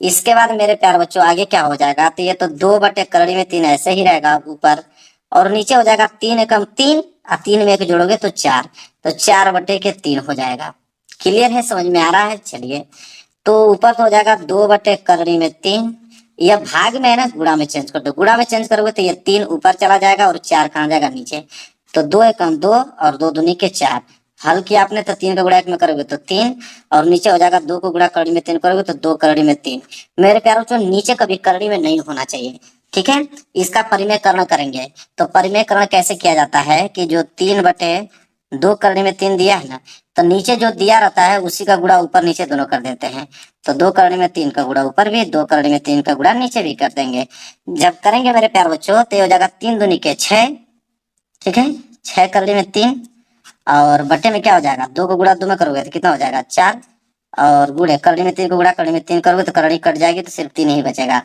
इसके बाद मेरे प्यारे बच्चों आगे क्या हो जाएगा, तो ये तो 2/3 ऐसे ही रहेगा ऊपर, और नीचे हो जाएगा 3 एकम 3 और 3 में 1 जोड़ोगे तो 4, तो 4/3 हो जाएगा। क्लियर है, समझ में आ रहा है। चलिए तो ऊपर तो हो जाएगा 2/3, यह भाग में है ना, गुणा में चेंज कर दो, गुणा में चेंज करोगे तो ये 3 ऊपर चला जाएगा और 4 कहाँ जाएगा, नीचे। तो 2 एकम 2 और 2 दूनी के 4, हल किया आपने तो 3 का गुणा 1 में करोगे तो 3, और नीचे हो जाएगा 2 को गुणा करड़ी में 3 करोगे तो 2 करड़ी में 3। मेरे प्यारों बच्चों नीचे कभी करड़ी में नहीं होना चाहिए, ठीक है। इसका परिमेयकरण करेंगे, तो परिमेयकरण कैसे किया जाता है कि जो 3/2 करड़ी में 3 दिया है ना, तो नीचे जो दिया रहता है उसी का गुणा ऊपर नीचे दोनों कर देते हैं। तो 2 करड़ी में 3 का गुणा ऊपर भी, 2 करड़ी में 3 का गुणा नीचे भी कर देंगे। जब करेंगे मेरे प्यार बच्चों तो ये हो जाएगा 3 दूनी के 6, ठीक है, 6 करड़ी में 3, और बटे में क्या हो जाएगा, 2 को गुणा 2 में करोगे तो कितना हो जाएगा 4, और गुणे करड़ी में 3 को गुणा करड़ी में 3 करोगे तो करड़ी कट जाएगी तो सिर्फ 3 ही बचेगा।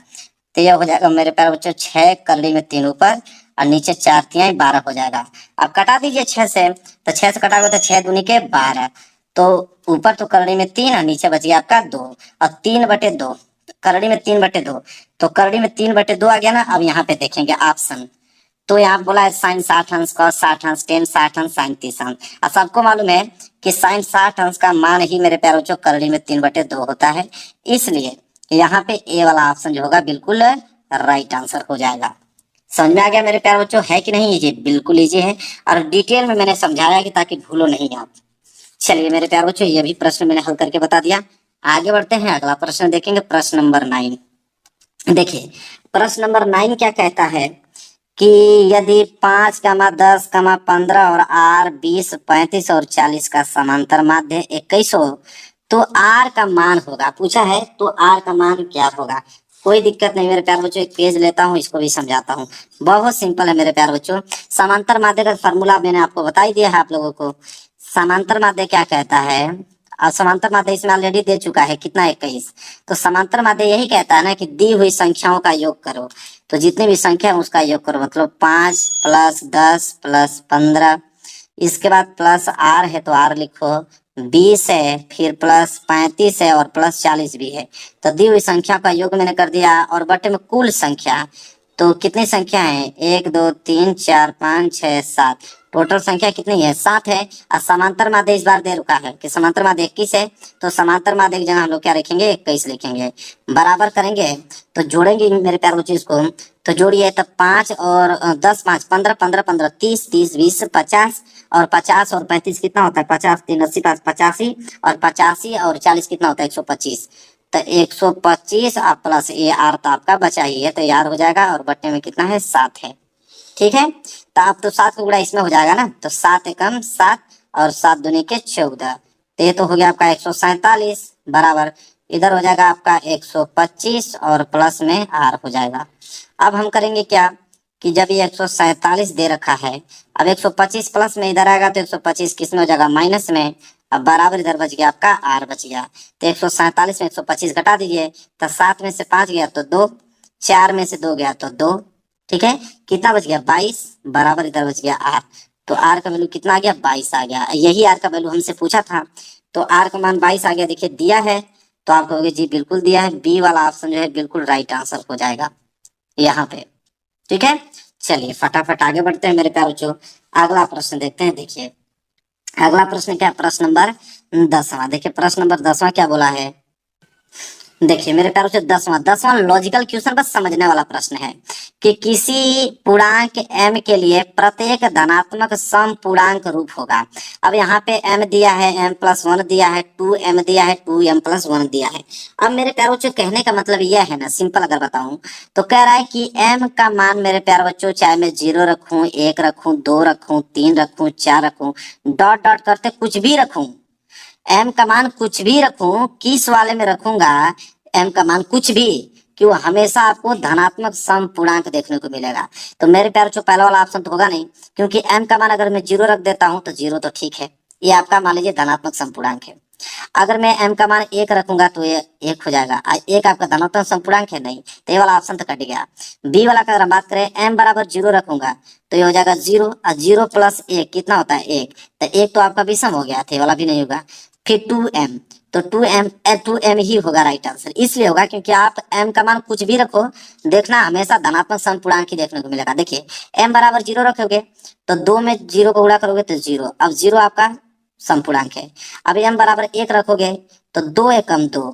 तो यह हो जाएगा मेरे प्यारे बच्चों 6 करड़ी में 3 ऊपर और नीचे 4 3 12 हो जाएगा। अब कटा दीजिए 6 से, तो 6 से कटाओगे तो 6 दूनी के 12, तो ऊपर तो करड़ी में 3 और नीचे बच गया आपका 2, और 3/2 करड़ी में 3/2, तो करड़ी में 3/2 आ गया ना। अब यहाँ पे देखेंगे ऑप्शन, तो यहाँ बोला है साइन 60 अंश, कॉस 60 अंश, टेन 60 अंश, साइन 30 अंश। और सबको मालूम है कि साइन 60 अंश का मान ही मेरे प्यारों बच्चों करड़ी में 3/2 होता है, इसलिए यहाँ पे ए वाला ऑप्शन जो होगा बिल्कुल राइट आंसर हो जाएगा। समझ में आ गया मेरे प्यारे बच्चों, है कि नहीं, इजी, बिल्कुल इजी है, और डिटेल में मैंने समझाया कि ताकि भूलो नहीं आप। चलिए मेरे प्यारे बच्चों ये भी प्रश्न मैंने हल करके बता दिया। आगे बढ़ते हैं, अगला प्रश्न देखेंगे, प्रश्न नंबर 9। देखिए प्रश्न नंबर 9 क्या कहता है कि यदि 5, 10, 15 और R 20, 35 और 40 का समांतर माध्य 21 हो तो R का मान होगा, पूछा है, तो R का मान क्या होगा। कोई दिक्कत नहीं मेरे प्यारे बच्चों, एक पेज लेता हूँ, इसको भी समझाता हूँ। बहुत सिंपल है मेरे प्यारे बच्चों, समांतर माध्य का फॉर्मूला मैंने आपको बता ही दिया है आप लोगों को। समांतर माध्य क्या कहता है, और समांतर माध्य इसमें ऑलरेडी दे चुका है कितना, 21। तो समांतर माध्य यही कहता है ना कि दी हुई संख्याओं का योग करो, तो जितनी भी संख्या है उसका योग करो, मतलब 5 + 10 + 15, इसके बाद प्लस R है तो R लिखो, 20 है, फिर प्लस 35 है और प्लस 40 भी है। तो दी हुई संख्या का योग मैंने कर दिया, और बटे में कुल संख्या, तो कितनी संख्या है, 1 2 3 4 5 6 7, टोटल संख्या कितनी है, 7 है। और समांतर माध्य इस बार दे रखा है कि समांतर माध्य 21 है, तो समांतर माध्य की जगह हम लोग क्या लिखेंगे, 21 लिखेंगे। बराबर करेंगे तो जोड़ेंगे मेरे प्यारे बच्चों इसको, तो जोड़िए तब 5 और 10 5 15 15 15 30 30 20 50, और 50 और 35 कितना होता है, 50 3 80 85, और 85 और 40 कितना होता है, 125। तो 125 और प्लस ये R तो आपका बचा ही है, तो यार हो जाएगा, और बट्टे में कितना है, 7 है, ठीक है। तो अब तो 7 का गुणा इसमें हो जाएगा ना, तो 7 एकम 7 और 7 दूनी के 14, तो ये तो हो गया आपका 147 बराबर, इधर हो जाएगा आपका 125 और प्लस में R हो जाएगा। अब हम करेंगे क्या कि जब ये 147 दे रखा है, अब 125 प्लस में इधर आएगा तो 125 किस में हो जाएगा, माइनस में, अब बराबर इधर बच गया आपका R बच गया। तो 147 में 125 घटा दीजिए, तो 7 में से 5 गया तो 2, 4 में से 2 गया तो 2, ठीक है, कितना बच गया, 22 बराबर इधर बच गया R। तो R का वैल्यू कितना आ गया, 22 आ गया। यही R का वैल्यू हमसे पूछा था, तो R का मान 22 आ गया, देखिए दिया है, तो आप कहोगे जी बिल्कुल दिया है, बी वाला ऑप्शन जो है बिल्कुल राइट आंसर हो जाएगा यहाँ पे, ठीक है। चलिए फटाफट आगे बढ़ते हैं मेरे प्यारे बच्चों, अगला प्रश्न देखते हैं। देखिए अगला प्रश्न क्या है, प्रश्न नंबर 10वां। देखिए प्रश्न नंबर 10वां क्या बोला है, देखिए मेरे प्यारों से दसवां लॉजिकल क्वेश्चन, बस समझने वाला प्रश्न है कि किसी पूर्णांक m के लिए प्रत्येक धनात्मक सम पूर्णांक रूप होगा। अब यहाँ पे m दिया है, m+1 दिया है, 2m दिया है, 2m+1 दिया है। अब मेरे प्यारों बच्चों कहने का मतलब यह है ना, सिंपल अगर बताऊं तो कह रहा है कि m का मान मेरे प्यारे बच्चों चाहे मैं 0 रखूं, 1 रखूं, 2 रखूं, 3 रखूं, 4 रखूं, डॉट डॉट करते कुछ भी रखूं, एम का मान कुछ भी रखूं, किस वाले में रखूंगा एम का मान कुछ भी, कि वो हमेशा आपको धनात्मक सम पूर्णांक देखने को मिलेगा। तो मेरे प्यारे जो पहला वाला ऑप्शन तो होगा नहीं, क्योंकि एम का मान अगर मैं 0 रख देता हूं तो 0 तो ठीक है, ये आपका मान लीजिए धनात्मक सम पूर्णांक है। अगर मैं m का मान 1 रखूंगा तो ये 1 हो जाएगा, एक आपका धनात्मक सम पूर्णांक है नहीं, तो ये वाला ऑप्शन तो कट गया। बी वाला का अगर हम बात करें m बराबर 0 रखूंगा तो ये हो जाएगा 0, और 0 + 1 कितना होता है 1, तो 1 तो आपका विषम हो गया, तो ये वाला भी नहीं होगा। फिर 2m, तो 2m ही होगा राइट आंसर, इसलिए होगा क्योंकि आप m का मान कुछ भी रखो, देखना हमेशा धनात्मक सम पूर्णांक ही देखने को मिलेगा। देखिए m बराबर 0 रखोगे तो 2 में 0 को गुणा करोगे तो 0, अब 0 आपका समपूर्णांक है। अब m बराबर 1 रखोगे तो 2 एकम 2,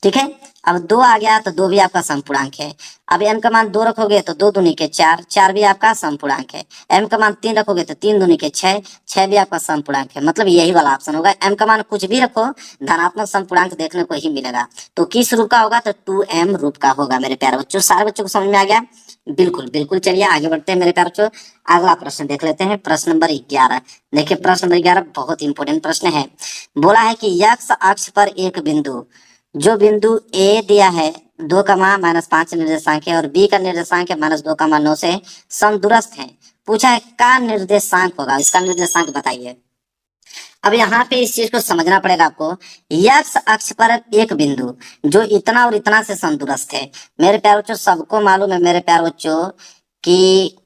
ठीक है, अब 2 आ गया तो 2 भी आपका समपूर्णांक है। अब m का मान 2 रखोगे तो 2 दूनी के 4, 4 भी आपका समपूर्णांक है। m का मान 3 रखोगे तो 3 दूनी के 6, 6 भी आपका समपूर्णांक है। मतलब यही वाला ऑप्शन होगा, m का मान कुछ भी रखो धनात्मक समपूर्णांक देखने को ही मिलेगा। तो किस रूप का होगा, तो 2m रूप का होगा। मेरे प्यारे बच्चों, सारे बच्चों को समझ में आ गया? बिल्कुल बिल्कुल। चलिए आगे बढ़ते हैं मेरे प्यारे बच्चों, अगला प्रश्न देख लेते हैं, प्रश्न नंबर 11। देखिए प्रश्न नंबर 11 बहुत इंपॉर्टेंट प्रश्न है। बोला है कि x अक्ष पर एक बिंदु, जो बिंदु ए दिया है 2, -5 निर्देशांक है, और बी का निर्देशांक है -2, 9 से समदूरस्थ है। पूछा है का निर्देशांक होगा, इसका निर्देशांक बताइए। अब यहाँ पे इस चीज को समझना पड़ेगा आपको, x अक्ष पर एक बिंदु जो इतना और इतना से समदूरस्थ है। मेरे प्यारे बच्चों सबको मालूम है मेरे प्यारे बच्चों कि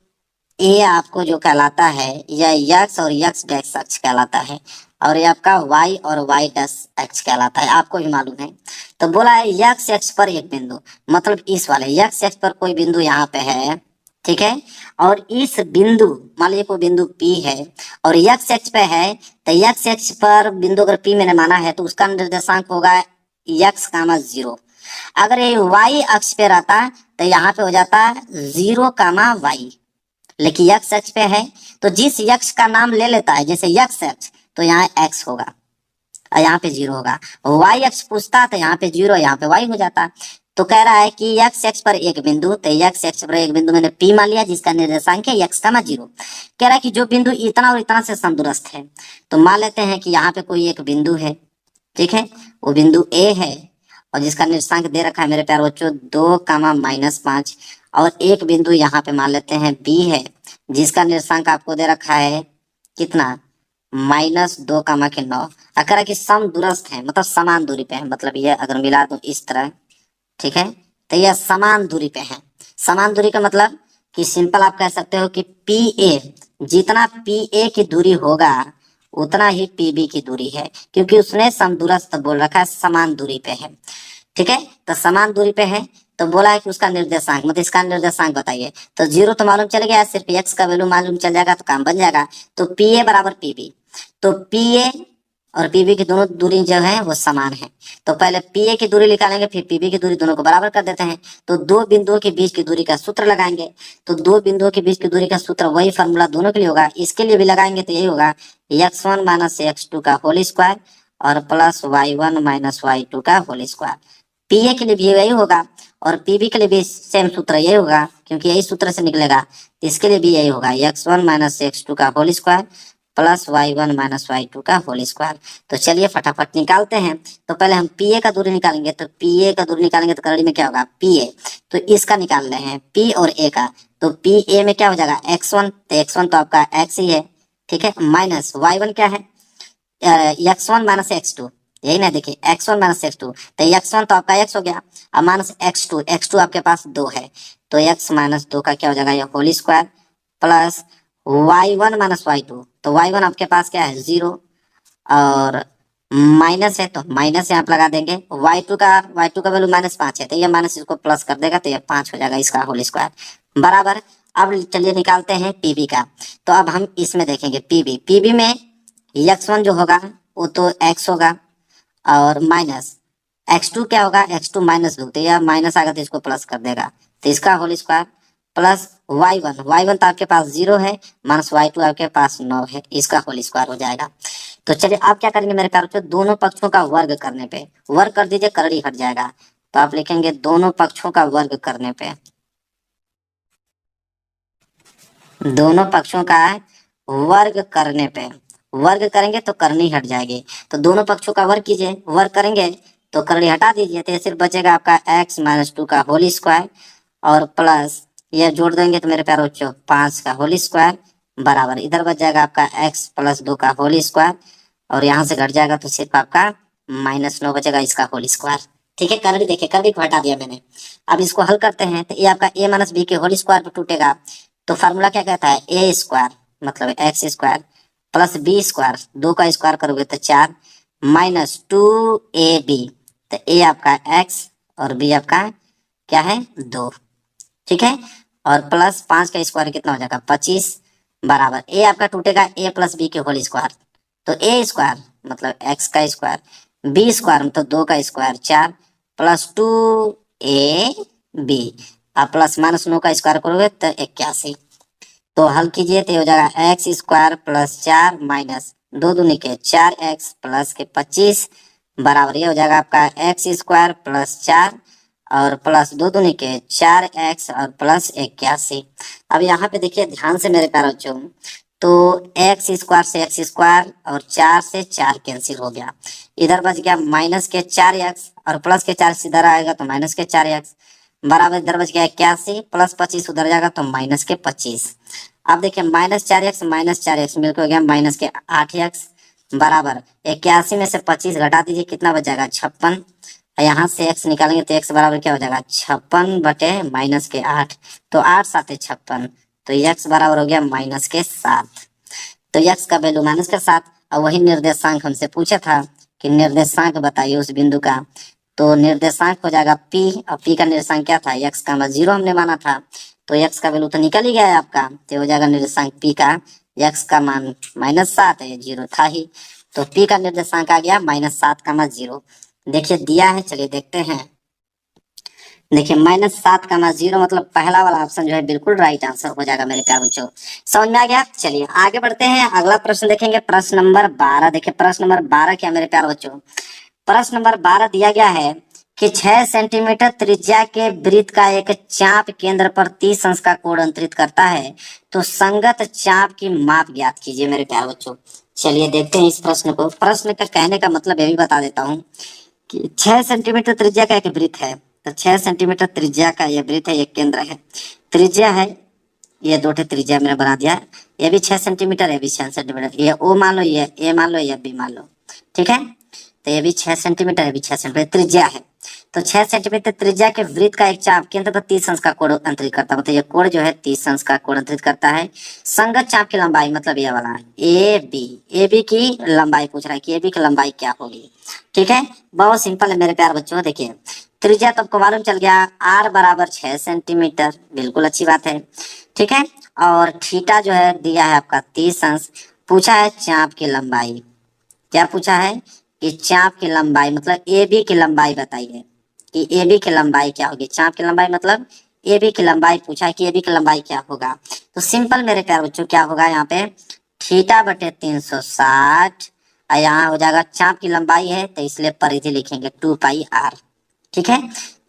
ये आपको जो कहलाता है यह x और x डैश अक्ष कहलाता है, और ये आपका y और y डैश अक्ष कहलाता है, आपको भी मालूम है। तो बोला है x अक्ष पर एक बिंदु, मतलब इस वाले x अक्ष पर कोई बिंदु यहाँ पे है, ठीक है, और इस बिंदु मान लीजिए कोई बिंदु P है और x अक्ष पे है, तो x अक्ष पर बिंदु अगर P मैंने माना है तो उसका निर्देशांक होगा x, 0। अगर ये y अक्ष पे रहता तो यहाँ पे हो जाता 0, y, लेकिन यक्स अक्ष पे है तो जिस यक्स का नाम ले लेता है, जैसे यक्स अक्ष, तो यहाँ x होगा और यहाँ पे 0 होगा। y अक्ष पूछता तो यहाँ पे 0, यहाँ पे y हो जाता। तो कह रहा है कि x अक्ष पर एक बिंदु, तो x अक्ष पर एक बिंदु मैंने P मान लिया जिसका निर्देशांक है x, 0। कह रहा है कि जो बिंदु इतना और इतना से समदूरस्थ है, तो मान लेते हैं कि यहाँ पे कोई एक बिंदु है, ठीक है, वो बिंदु A है और जिसका निर्देशांक दे रखा है मेरे प्यारे बच्चों 2, -5, और एक बिंदु यहाँ पे मान लेते हैं B है जिसका निर्देशांक आपको दे रखा है कितना, -2, 9। अगर कि समदूरस्थ है मतलब समान दूरी पे है, मतलब ये अगर मिला दूं इस तरह, ठीक है, तो यह समान दूरी पे है। समान दूरी का मतलब कि सिंपल आप कह सकते हो कि PA, जितना PA की दूरी होगा उतना ही PB की दूरी है, क्योंकि उसने समदूरस्थ बोल रखा है, समान दूरी पे है, ठीक है। तो समान दूरी पे है तो बोला है कि उसका निर्देशांक, मतलब इसका निर्देशांक बताइए। तो 0 तो मालूम चल गया, सिर्फ x का वैल्यू मालूम चल जाएगा तो काम बन जाएगा। तो PA बराबर PB, तो PA और PB की दोनों दूरी जो है वो समान है। तो पहले PA की दूरी निकालेंगे, फिर PB की दूरी, दोनों को बराबर कर देते हैं। तो दो बिंदुओं के बीच की दूरी का सूत्र लगाएंगे, तो दो बिंदुओं के बीच की दूरी का सूत्र वही फॉर्मूला दोनों के लिए होगा, इसके लिए भी लगाएंगे तो यही होगा x1 - x2 का होल स्क्वायर और प्लस y1 - y2 का होल स्क्वायर। PA के लिए भी यही होगा और PB के लिए भी सेम सूत्र यही होगा, क्योंकि यही सूत्र से निकलेगा, इसके लिए भी यही होगा x1 - x2 का whole square plus y1 - y2 का होल स्क्वायर। तो चलिए फटाफट निकालते हैं। तो पहले हम PA का दूरी निकालेंगे, तो PA का दूरी निकालेंगे तो करड़ी में क्या होगा PA, तो इसका निकाल रहे हैं P और A का, तो PA में क्या हो जाएगा x1, तो x1 तो आपका x ही है, ठीक है, माइनस y1 क्या है x1 - x2, यही ना, देखिए x1 - x2, तो x1 तो आपका x हो गया, अब माइनस x2, x2 आपके पास 2 है, तो x - 2 का क्या हो जाएगा ये whole square plus y1 - y2, तो y1 आपके पास क्या है 0, और माइनस है तो माइनस यहाँ पे लगा देंगे, y2 का वैल्यू -5 है, तो ये माइनस इसको प्लस कर देगा तो ये 5 हो जाएगा, इसका होल स्क्वायर बराबर। अब चलिए निकालते हैं PB का। तो अब हम इसमें देखेंगे PB में x1 जो होगा वो तो x होगा और माइनस x2 क्या होगा, x2 -2, तो यह माइनस आएगा तो इसको प्लस कर देगा, तो इसका होल स्क्वायर प्लस y1 तो आपके पास 0 है, माइनस y2 आपके पास 9 है, इसका होल स्क्वायर हो जाएगा। तो चलिए आप क्या करेंगे मेरे प्यारे बच्चों, दोनों पक्षों का वर्ग करने पे, वर्ग कर दीजिए, करड़ी हट जाएगा, तो आप लिखेंगे दोनों पक्षों का वर्ग करने पे, दोनों पक्षों का वर्ग करने पे, वर्ग करेंगे तो करनी हट जाएगी, तो दोनों पक्षों का वर्ग कीजिए, वर्ग करेंगे तो करनी हटा दीजिए, तो ये सिर्फ बचेगा आपका x - 2 का होल स्क्वायर और प्लस यह जोड़ देंगे तो मेरे प्यारे बच्चों 5 का होल स्क्वायर बराबर इधर बच जाएगा आपका x + 2 का होल स्क्वायर, और यहाँ से घट जाएगा तो सिर्फ आपका -9 बचेगा, इसका होल स्क्वायर। ठीक है, करंट देखिए, करंट को हटा दिया मैंने। अब इसको हल करते हैं तो ये आपका a - b के होल स्क्वायर पे टूटेगा, तो फार्मूला क्या कहता है, ए स्क्वायर मतलब x square plus b square, 2 का स्क्वायर करोगे तो 4 -2ab, तो ए आपका x और बी आपका क्या है 2। ठीक है, और प्लस 5 का स्क्वायर कितना हो जाएगा 25 बराबर ए आपका टूटेगा a + b के होल स्क्वायर, तो ए स्क्वायर मतलब x का स्क्वायर, बी स्क्वायर मतलब 2 का स्क्वायर 4 प्लस 2ab, अब प्लस -9 का स्क्वायर करोगे तो 81, तो हल कीजिए तो हो जाएगा एक्स स्क्वायर प्लस 4 माइनस 2 दूनी के 4x प्लस के 25 बराबर ये हो जाएगा आपका एक्स स्क्वायर प्लस 4 और प्लस 2 दूनी के 4x और प्लस 81। अब यहाँ पे देखिए ध्यान से मेरे प्यारे बच्चों, तो एक्स स्क्वायर से एक्स स्क्वायर और 4 से 4 कैंसिल हो गया, इधर बच गया माइनस के 4x और प्लस के 4 इधर आएगा तो माइनस के 4x बराबर इधर बच गया 81 प्लस 25 उधर जाएगा तो माइनस के 25। अब देखिए -4x मिलकर हो गया माइनस के 8x बराबर 81 में से 25 घटा दीजिए, कितना बच जाएगा 56, यहाँ से x निकालेंगे तो x बराबर क्या हो जाएगा 56 बटे माइनस के 8, तो 8 7 56, तो x बराबर हो गया -7। तो x का वैल्यू -7, और वही निर्देशांक हमसे पूछा था कि निर्देशांक बताइए उस बिंदु का, तो निर्देशांक हो जाएगा p, और p का निर्देशांक क्या था x का 0 हमने माना था, तो x का वैल्यू तो निकल ही गया है आपका, तो हो जाएगा निर्देशांक p का, x का मान -7 है, 0 था ही, तो p का निर्देशांक आ गया -7, 0। देखिए दिया है, चलिए देखते हैं। देखिए -7, 0 मतलब पहला वाला ऑप्शन जो है बिल्कुल राइट आंसर हो जाएगा मेरे प्यारे बच्चों, समझ में आ गया। चलिए आगे बढ़ते हैं, अगला प्रश्न देखेंगे, प्रश्न नंबर 12। देखिए प्रश्न नंबर 12 क्या मेरे प्यारे बच्चों, प्रश्न नंबर 12 दिया गया है कि 6 सेंटीमीटर त्रिज्या के वृत्त का एक चाप केंद्र पर 30 अंश का कोण अंतरित करता है, तो संगत चाप की माप ज्ञात कीजिए मेरे प्यारे बच्चों। चलिए देखते हैं इस प्रश्न को। प्रश्न का कहने का मतलब ये भी बता देता हूँ कि 6 सेंटीमीटर त्रिज्या का एक वृत्त है, तो 6 सेंटीमीटर त्रिज्या का यह वृत्त है, एक केंद्र है, त्रिज्या है, ये 2 त्रिज्या मैंने बना दिया, ये भी 6 सेंटीमीटर, ये भी 6 सेंटीमीटर, ये ओ मान लो, ये ए मान लो, ये बी मान लो। ठीक है, तो ये भी 6 सेंटीमीटर, ये भी 6 सेंटीमीटर त्रिज्या है, तो 6 सेंटीमीटर त्रिज्या के वृत्त का एक चाप केंद्र पर 30 अंश का कोण अंतरित करता है, मतलब ये कोण जो है 30 अंश का कोण अंतरित करता है। संगत चाप की लंबाई मतलब ये वाला ए बी की लंबाई पूछ रहा है कि ए बी की लंबाई क्या होगी। ठीक है, बहुत सिंपल है मेरे प्यारे बच्चों। देखिए त्रिज्या तो आपको मालूम चल गया, r बराबर 6 सेंटीमीटर, बिल्कुल अच्छी बात है। ठीक है, और थीटा जो है दिया है आपका 30 अंश, पूछा है चाप की लंबाई, क्या पूछा है कि चाप की लंबाई मतलब ए बी की लंबाई बताइए कि ए बी की लंबाई क्या होगी, चाप की लंबाई मतलब ए बी की लंबाई पूछा है कि ए बी की लंबाई क्या होगा। तो सिंपल मेरे प्यारे बच्चों क्या होगा यहाँ पे थीटा बटे 360, और यहाँ हो जाएगा चाप की लंबाई है तो इसलिए परिधि लिखेंगे 2πr। ठीक है,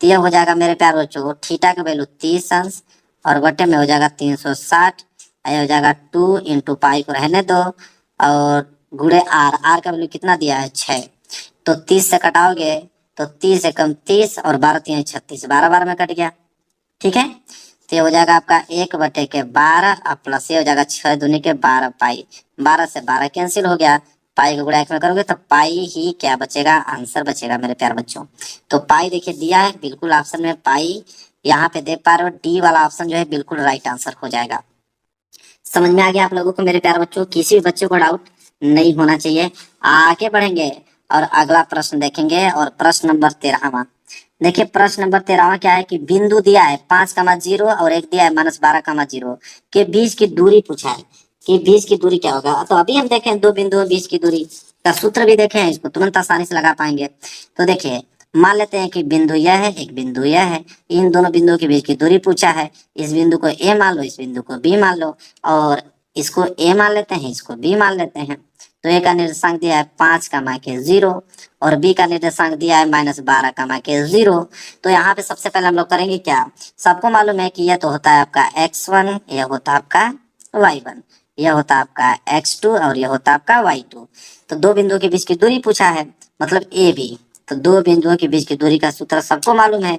तो यह हो जाएगा मेरे प्यारे बच्चों थीटा का वैल्यू 30 अंश और बटे में हो जाएगा 360, यह हो जाएगा 2 × पाई को रहने दो और गुणे आर का वैल्यू कितना दिया है 6, तो 30 से कटाओगे तो 30 से कम 30 और 12 3 36, 12 12 में कट गया। ठीक है, तो ये हो जाएगा आपका 1/12 और प्लस ये हो जाएगा 6 दूनी के 12 पाई, 12 से 12 कैंसिल हो गया, पाई को गुणा 1 में करोगे तो पाई ही क्या बचेगा, आंसर बचेगा मेरे प्यारे बच्चों। तो पाई देखिए दिया है बिल्कुल ऑप्शन में पाई, यहाँ पे देख पा रहे हो डी वाला ऑप्शन जो है बिल्कुल राइट आंसर हो जाएगा। समझ में आ गया आप लोगों को मेरे प्यारे बच्चों, किसी भी बच्चे को डाउट नहीं होना चाहिए। आगे बढ़ेंगे और अगला प्रश्न देखेंगे, और प्रश्न नंबर 13वां। देखिए प्रश्न नंबर 13वां क्या है कि बिंदु दिया है 5,0 और एक दिया है -12,0 के बीच की दूरी पूछा है कि बीच की दूरी क्या होगा। तो अभी हम देखें दो बिंदुओं बीच की दूरी का सूत्र भी देखें, इसको तुरंत आसानी से लगा पाएंगे। तो देखिए मान लेते हैं कि बिंदु यह है, एक बिंदु यह है, इन दोनों बिंदुओं के बीच की दूरी पूछा है। इस बिंदु को ए मान लो, इस बिंदु को बी मान लो, और इसको ए मान लेते हैं, इसको बी मान लेते हैं। तो ए का निर्देशांक दिया है 5 कमा के 0 और बी का निर्देशांक दिया है -12 कमा के 0। तो यहाँ पे सबसे पहले हम लोग करेंगे क्या, सबको मालूम है कि यह तो होता है आपका x1, यह होता है आपका y1, यह होता है आपका x2 और यह होता है आपका y2। तो दो बिंदुओं के बीच की दूरी पूछा है, मतलब ए बी। तो दो बिंदुओं के बीच की दूरी का सूत्र सबको मालूम है,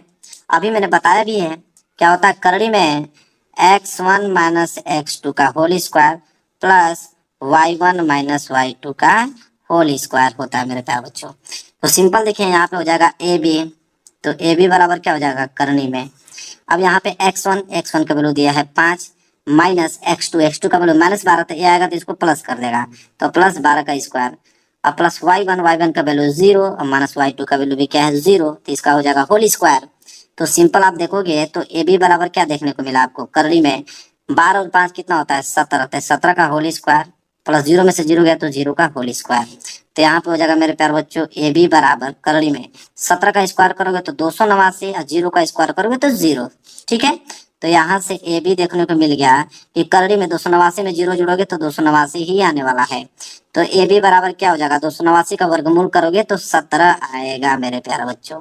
अभी मैंने बताया भी है। क्या होता है करड़ी में x1 माइनस x2 का whole square plus y1 minus y2 का होल स्क्वायर होता है मेरे प्यारे बच्चों। तो सिंपल देखिए यहाँ पे हो जाएगा ए बी, तो ए बी बराबर क्या हो जाएगा करनी में। अब यहाँ पे x1 का वैल्यू दिया है 5 माइनस x2 का वैल्यू -12, तो ये आएगा तो इसको प्लस कर देगा, तो +12 का स्क्वायर, और प्लस y1 का वैल्यू 0 और माइनस y2 का वैल्यू भी क्या है 0, तो इसका हो जाएगा होल स्क्वायर। तो सिंपल आप देखोगे तो ए बी बराबर क्या देखने को मिला आपको करड़ी में 12 और 5 कितना होता है 17, तो 17 का होल स्क्वायर प्लस 0 में से 0 गया तो 0 का होल स्क्वायर। तो यहाँ पे हो जाएगा मेरे प्यारे बच्चों ए बी बराबर करड़ी में 17 का स्क्वायर करोगे तो 289 और 0 का स्क्वायर करोगे तो 0। ठीक है, तो यहाँ से ए बी देखने को मिल गया कि करड़ी में 289 में 0 जोड़ोगे तो 289 ही आने वाला है। तो ए बी बराबर क्या हो जाएगा 289 का वर्गमूल करोगे तो 17 आएगा मेरे प्यारे बच्चों।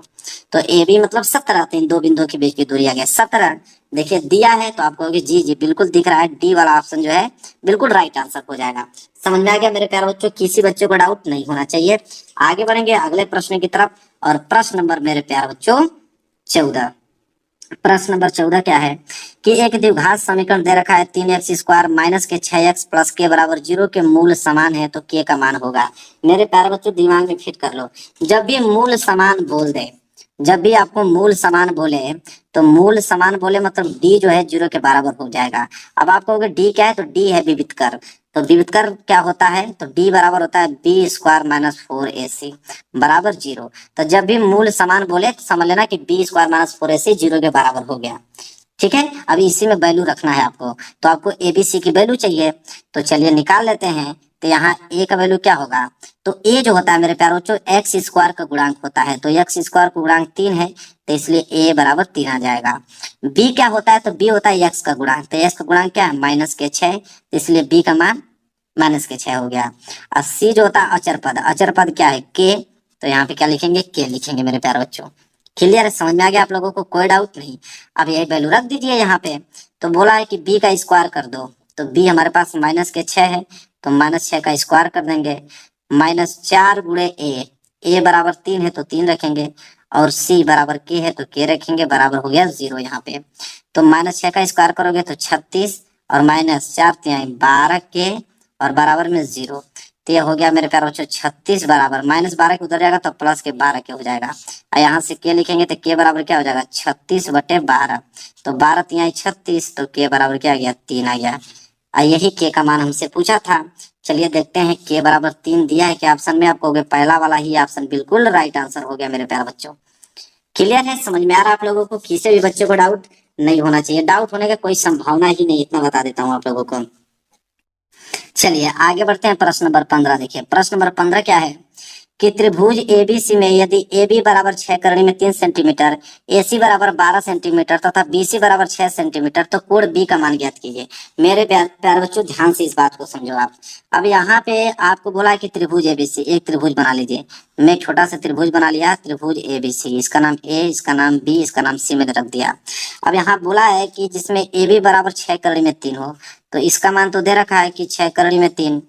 तो ए बी मतलब 17, तो इन दो बिंदुओं के बीच की दूरी आ गया 17। देखिए दिया है तो आप कहोगे जी जी बिल्कुल दिख रहा है, डी वाला ऑप्शन जो है बिल्कुल राइट आंसर हो जाएगा। समझ में आ गया मेरे प्यारे बच्चों, किसी बच्चे को डाउट नहीं होना चाहिए। आगे बढ़ेंगे अगले प्रश्न की तरफ, और प्रश्न नंबर मेरे प्यारे बच्चों 14। प्रश्न नंबर 14 क्या है कि एक द्विघात समीकरण दे रखा है 3x स्क्वायर माइनस के 6x प्लस के बराबर 0 के मूल समान है, तो के का मान होगा। मेरे प्यारे बच्चों दिमाग में फिट कर लो, जब भी मूल समान बोल दे, जब भी आपको मूल समान बोले, तो मूल समान बोले मतलब डी जो है 0 के बराबर हो जाएगा। अब आप कहोगे डी क्या है, तो डी है विवितकर। तो विवितकर क्या होता है, तो डी बराबर होता है बी स्क्वायर माइनस 4ac बराबर 0। तो जब भी मूल समान बोले तो समझ लेना कि बी स्क्वायर माइनस 4ac 0 के बराबर हो गया। ठीक है, अभी इसी में वैल्यू रखना है आपको, तो आपको एबीसी की वैल्यू चाहिए, तो चलिए निकाल लेते हैं। तो यहाँ ए का वैल्यू क्या होगा, तो ए जो होता है मेरे प्यारे बच्चों एक्स स्क्वायर का गुणांक होता है, तो एक्स स्क्वायर का गुणांक 3 है, तो इसलिए ए बराबर 3 आ जाएगा। बी क्या होता है, तो बी होता है एक्स का गुणांक, तो एक्स का गुणांक क्या है -6, इसलिए बी का मान -6 हो गया। और सी जो होता है अचर पद, अचर पद क्या है के, तो यहाँ पे क्या लिखेंगे के लिखेंगे मेरे प्यारे बच्चों। क्लियर है, समझ में आ गया आप लोगों को, कोई डाउट नहीं। अब यही वैल्यू रख दीजिए यहाँ पे। तो बोला है कि बी का स्क्वायर कर दो, तो बी हमारे पास -6 है, तो -6 का स्क्वायर कर देंगे, -4 गुणे ए बराबर 3 है तो 3 रखेंगे, और सी बराबर के है तो के रखेंगे, बराबर हो गया 0 यहाँ पे। तो -6 का स्क्वायर करोगे तो 36 और -4 12 के और बराबर में 0, तो ये हो गया मेरे प्यारे बच्चों 36 बराबर -12 के उधर जाएगा तो प्लस के 12 के हो जाएगा, और यहाँ से के लिखेंगे तो के बराबर क्या हो जाएगा 36/12, तो 12 यहाँ 36, तो के बराबर क्या आ गया 3 आ गया। और यही के का मान हमसे पूछा था। चलिए देखते हैं के बराबर 3 दिया है क्या ऑप्शन में, आपको पहला वाला ही ऑप्शन बिल्कुल राइट आंसर हो गया मेरे प्यारे बच्चों। क्लियर है, समझ में आ रहा है आप लोगों को, किसी भी बच्चे को डाउट नहीं होना चाहिए, डाउट होने का कोई संभावना ही नहीं, इतना बता देता हूँ आप लोगों को। चलिए आगे बढ़ते हैं प्रश्न नंबर 15। देखिए प्रश्न नंबर 15 क्या है कि त्रिभुज एबीसी में यदि ए बी बराबर 6 करनी में 3 सेंटीमीटर, ए सी बराबर 12 सेंटीमीटर तथा बी सी बराबर 6 सेंटीमीटर, तो कोण बी का मान ज्ञात कीजिए। मेरे प्यारे बच्चों ध्यान से इस बात को समझो आप। अब यहाँ पे आपको बोला है कि त्रिभुज एबीसी, एक त्रिभुज बना लीजिए। मैं एक छोटा सा त्रिभुज बना लिया, त्रिभुज एबीसी, इसका नाम ए, इसका नाम बी, इसका नाम सी मैंने रख दिया। अब यहाँ बोला है कि जिसमें ए बी बराबर 6 करनी में 3 हो, तो इसका मान तो दे रखा है कि 6 करनी में 3,